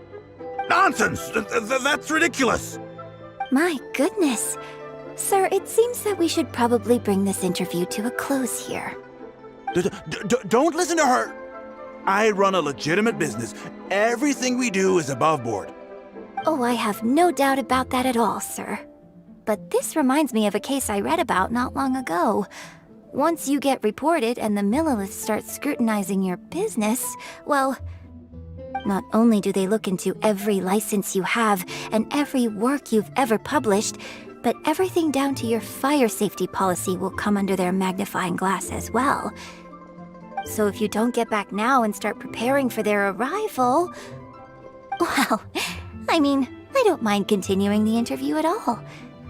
Nonsense! That's ridiculous! My goodness. Sir, it seems that we should probably bring this interview to a close here. Don't listen to her! I run a legitimate business. Everything we do is above board. Oh, I have no doubt about that at all, sir. But this reminds me of a case I read about not long ago. Once you get reported and the Millilith starts scrutinizing your business, well, not only do they look into every license you have and every work you've ever published, but everything down to your fire safety policy will come under their magnifying glass as well. So if you don't get back now and start preparing for their arrival... Well, I mean, I don't mind continuing the interview at all.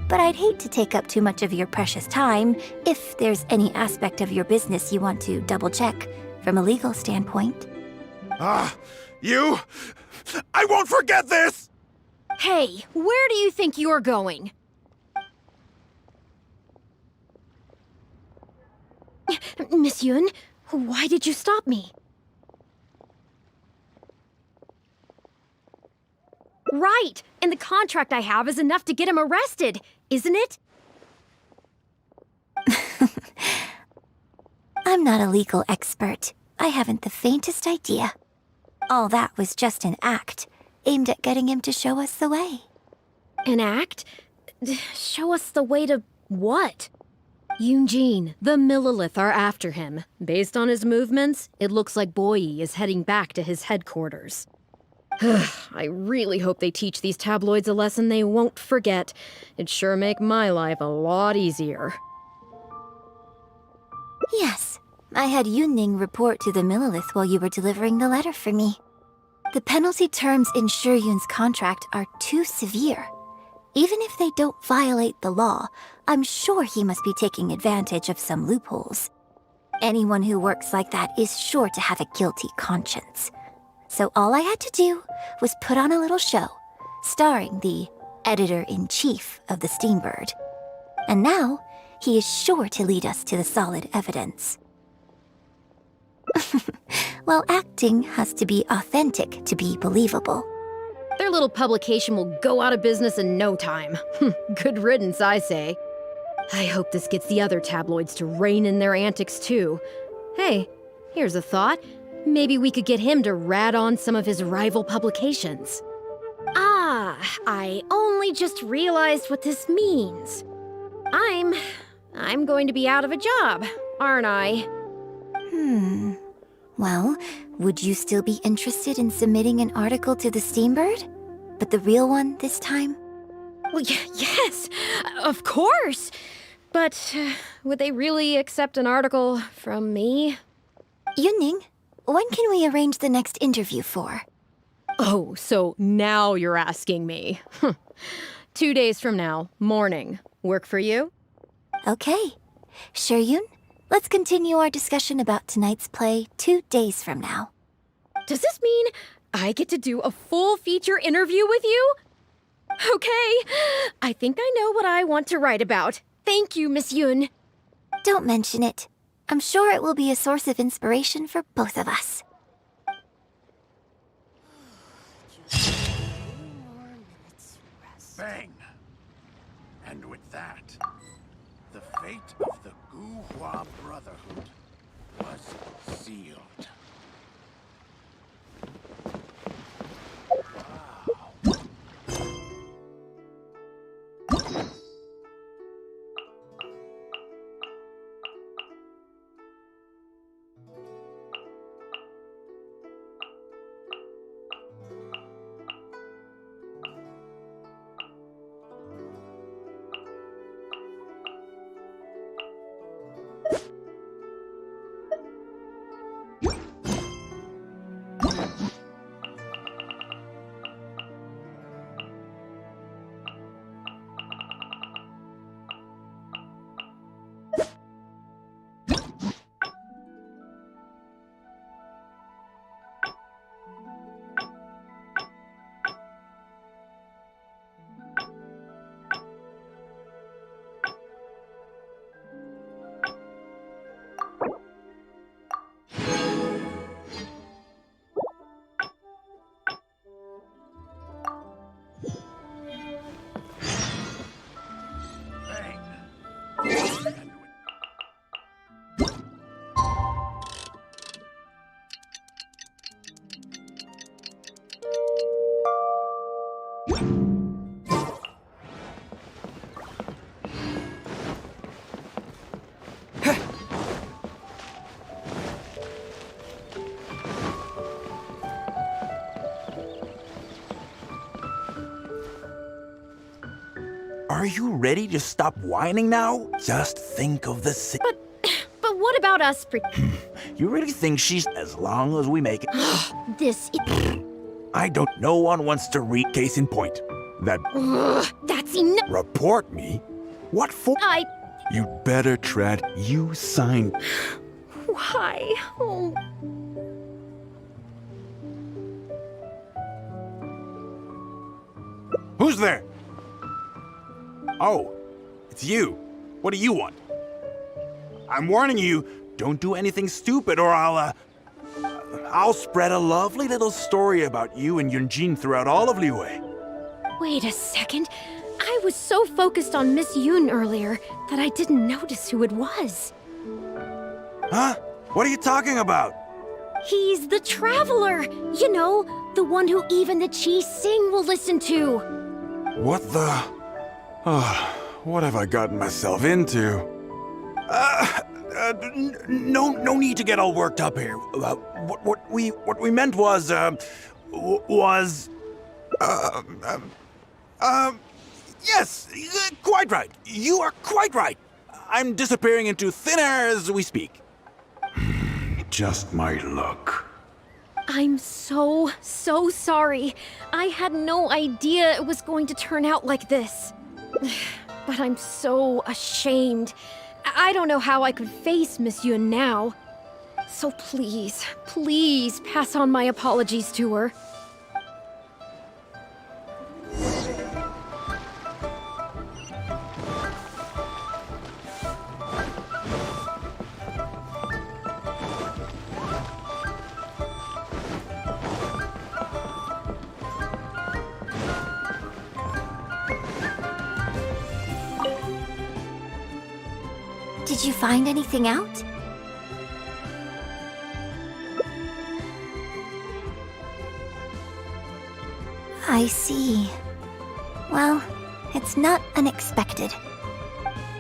But I'd hate to take up too much of your precious time if there's any aspect of your business you want to double-check from a legal standpoint. You? I won't forget this! Hey, where do you think you're going? Miss Yun, why did you stop me? Right! And the contract I have is enough to get him arrested, isn't it? I'm not a legal expert. I haven't the faintest idea. All that was just an act, aimed at getting him to show us the way. An act? Show us the way to what? Yoonjin, the Millilith are after him. Based on his movements, it looks like Boyi is heading back to his headquarters. I really hope they teach these tabloids a lesson they won't forget. It'd sure make my life a lot easier. Yes, I had Yunning report to the Millilith while you were delivering the letter for me. The penalty terms in Shuyun's contract are too severe. Even if they don't violate the law, I'm sure he must be taking advantage of some loopholes. Anyone who works like that is sure to have a guilty conscience. So all I had to do was put on a little show, starring the editor-in-chief of the Steambird. And now, he is sure to lead us to the solid evidence. Well, acting has to be authentic to be believable. Their little publication will go out of business in no time. Good riddance, I say. I hope this gets the other tabloids to rein in their antics too. Hey, here's a thought. Maybe we could get him to rat on some of his rival publications. Ah, I only just realized what this means. I'm going to be out of a job, aren't I? Well, would you still be interested in submitting an article to the Steambird? But the real one this time? Well, yes, of course. But would they really accept an article from me? Yunning, when can we arrange the next interview for? Oh, so now you're asking me. 2 days from now, morning. Work for you? Okay. Shuyun, let's continue our discussion about tonight's play 2 days from now. Does this mean I get to do a full feature interview with you? Okay, I think I know what I want to write about. Thank you, Miss Yun. Don't mention it. I'm sure it will be a source of inspiration for both of us. Bang! And with that, the fate of the Guhua Brotherhood was sealed. Are you ready to stop whining now? Just think of the But what about us You really think she's as long as we make it? This I don't. No one wants to read. Case in point. That's enough. Report me? What for? You'd better tread. You signed. Why? Oh. Who's there? Oh, it's you. What do you want? I'm warning you, don't do anything stupid or I'll spread a lovely little story about you and Yunjin throughout all of Liyue. Wait a second. I was so focused on Miss Yoon earlier that I didn't notice who it was. Huh? What are you talking about? He's the Traveler! You know, the one who even the Chi Sing will listen to. What the... Oh, what have I gotten myself into? No need to get all worked up here. What we meant was, yes, quite right. You are quite right. I'm disappearing into thin air as we speak. Just my luck. I'm so sorry. I had no idea it was going to turn out like this. But I'm so ashamed. I don't know how I could face Miss Yoon now. So please, please pass on my apologies to her. Did you find anything out? I see. Well, it's not unexpected.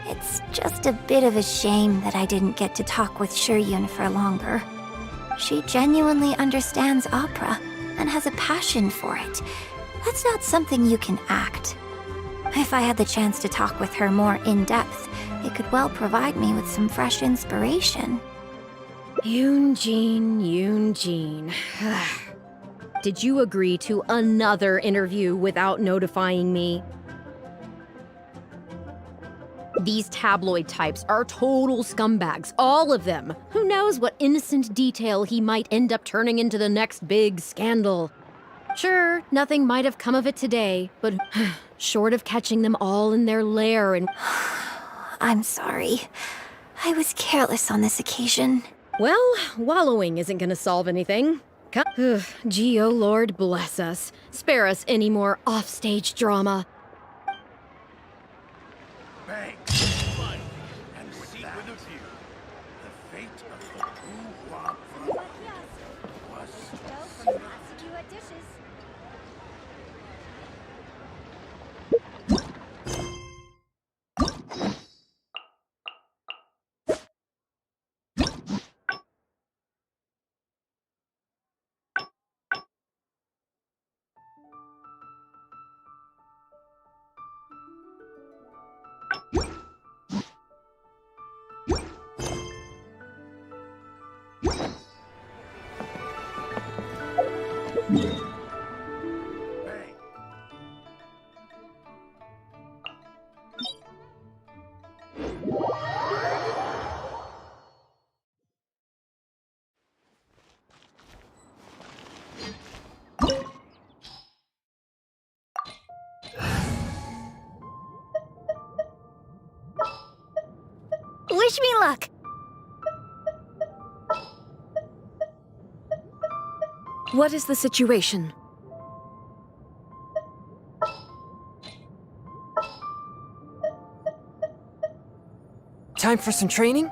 It's just a bit of a shame that I didn't get to talk with Shiyun for longer. She genuinely understands opera and has a passion for it. That's not something you can act. If I had the chance to talk with her more in depth, it could well provide me with some fresh inspiration. Yoonjin. Did you agree to another interview without notifying me? These tabloid types are total scumbags, all of them. Who knows what innocent detail he might end up turning into the next big scandal. Sure, nothing might have come of it today, but short of catching them all in their lair and... I'm sorry. I was careless on this occasion. Well, wallowing isn't gonna solve anything. Gee, oh Lord, bless us. Spare us any more offstage drama. Bang! And with that, the fate of the Wu-Hua brother was sealed. Wish me luck! What is the situation? Time for some training?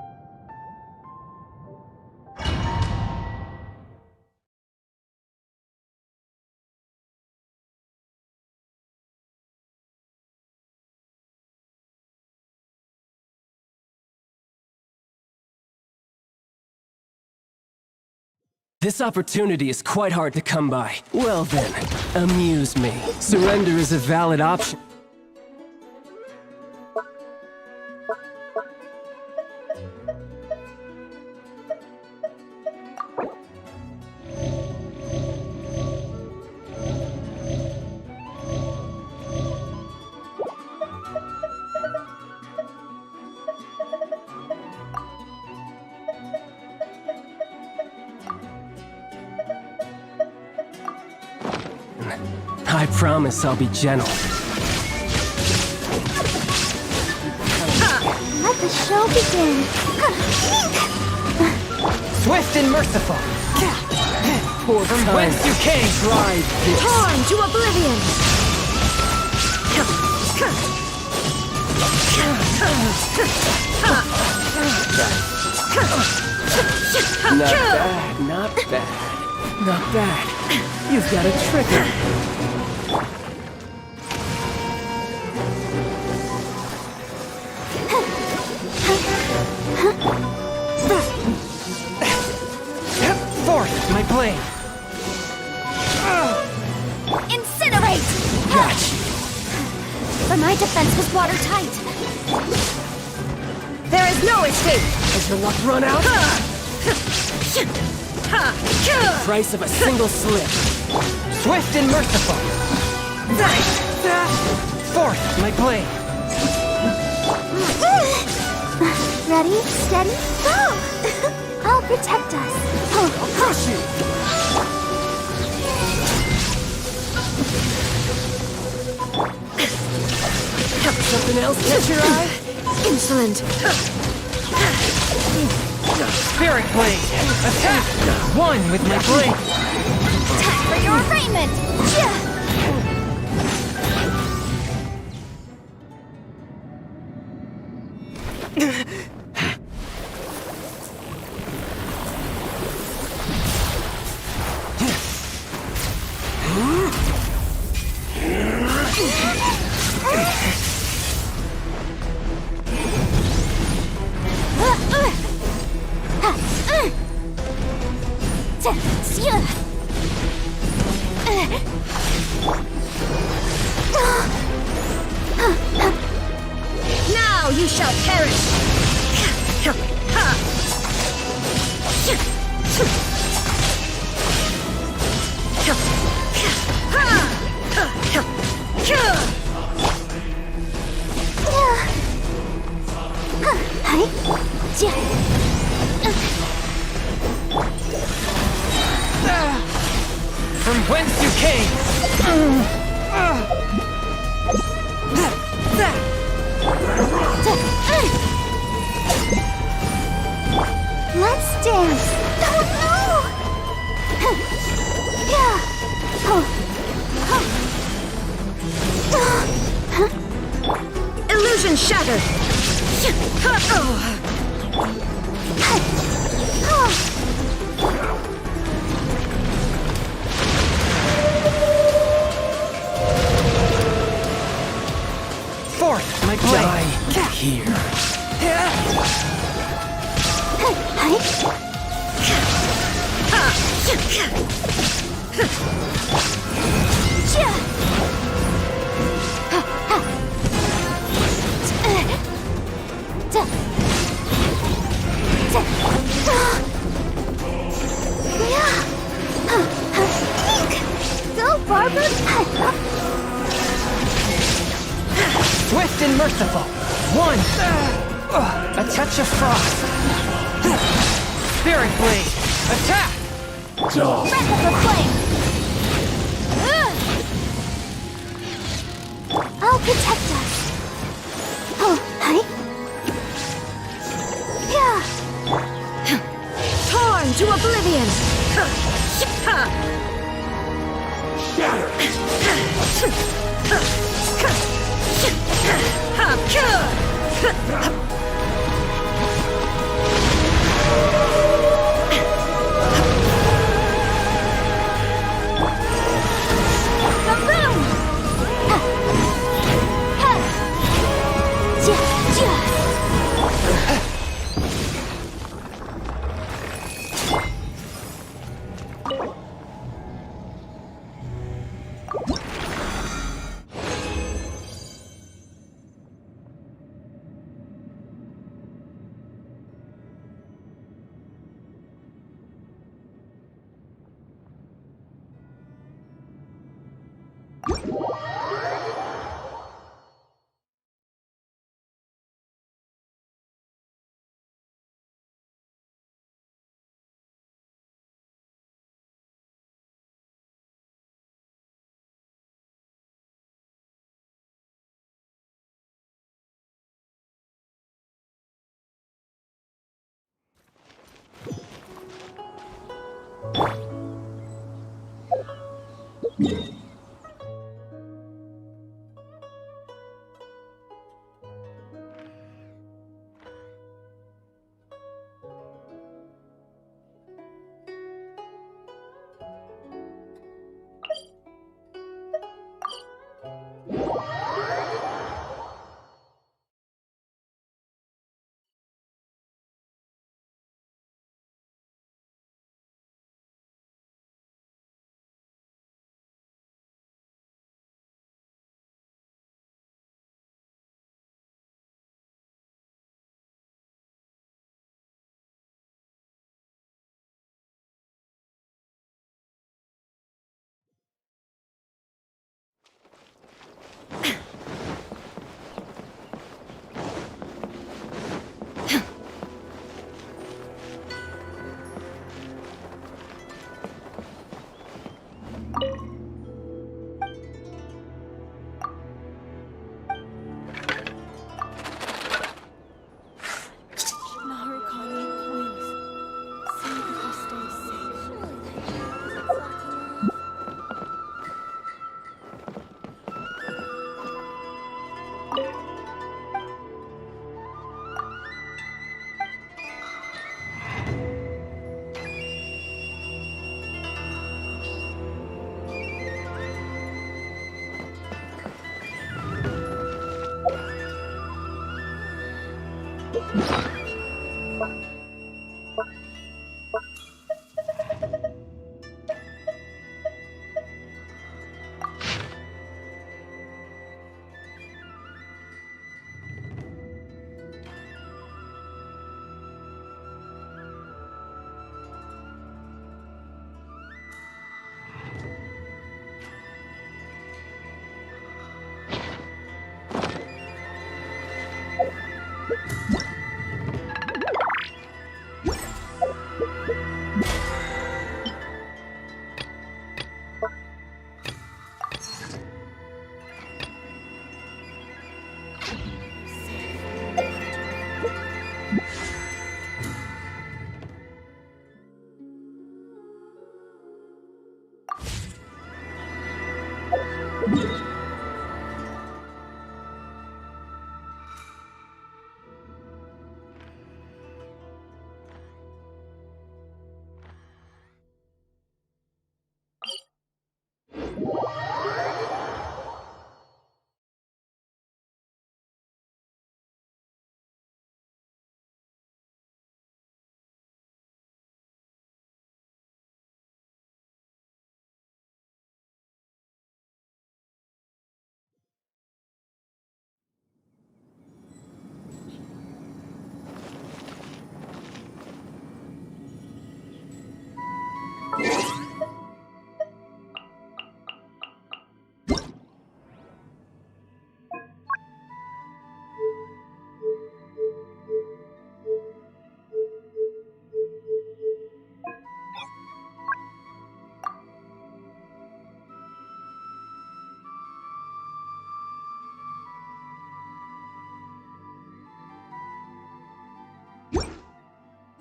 This opportunity is quite hard to come by. Well then, amuse me. Surrender is a valid option. I promise I'll be gentle. Let the show begin. Swift and merciful. From whence you came. Try this. Torn to oblivion! Not bad, not bad. Not bad. You've got a trigger. Forth, my blade. Incinerate! Gotcha. But my defense was watertight. There is no escape! Has your luck run out? Price of a single slip. Swift and merciful. Forth, my blade. Ready, steady, go! I'll protect us. I'll crush you. Something else catch your eye? Insolent! Spirit blade. Attack. One with my blade. Time for your arraignment! Now you shall perish! From whence you came. Let's dance. Oh no! Yeah. Illusion shattered! Forth, my blade. Die here. Go, Barbara! Swift and merciful. One. A touch of frost. Spirit blade. Attack. Breath of the flame! I'll protect us. Oh, hi. Yeah. Torn to oblivion!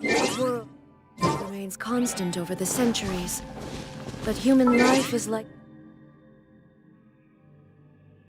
The world remains constant over the centuries, but human life is like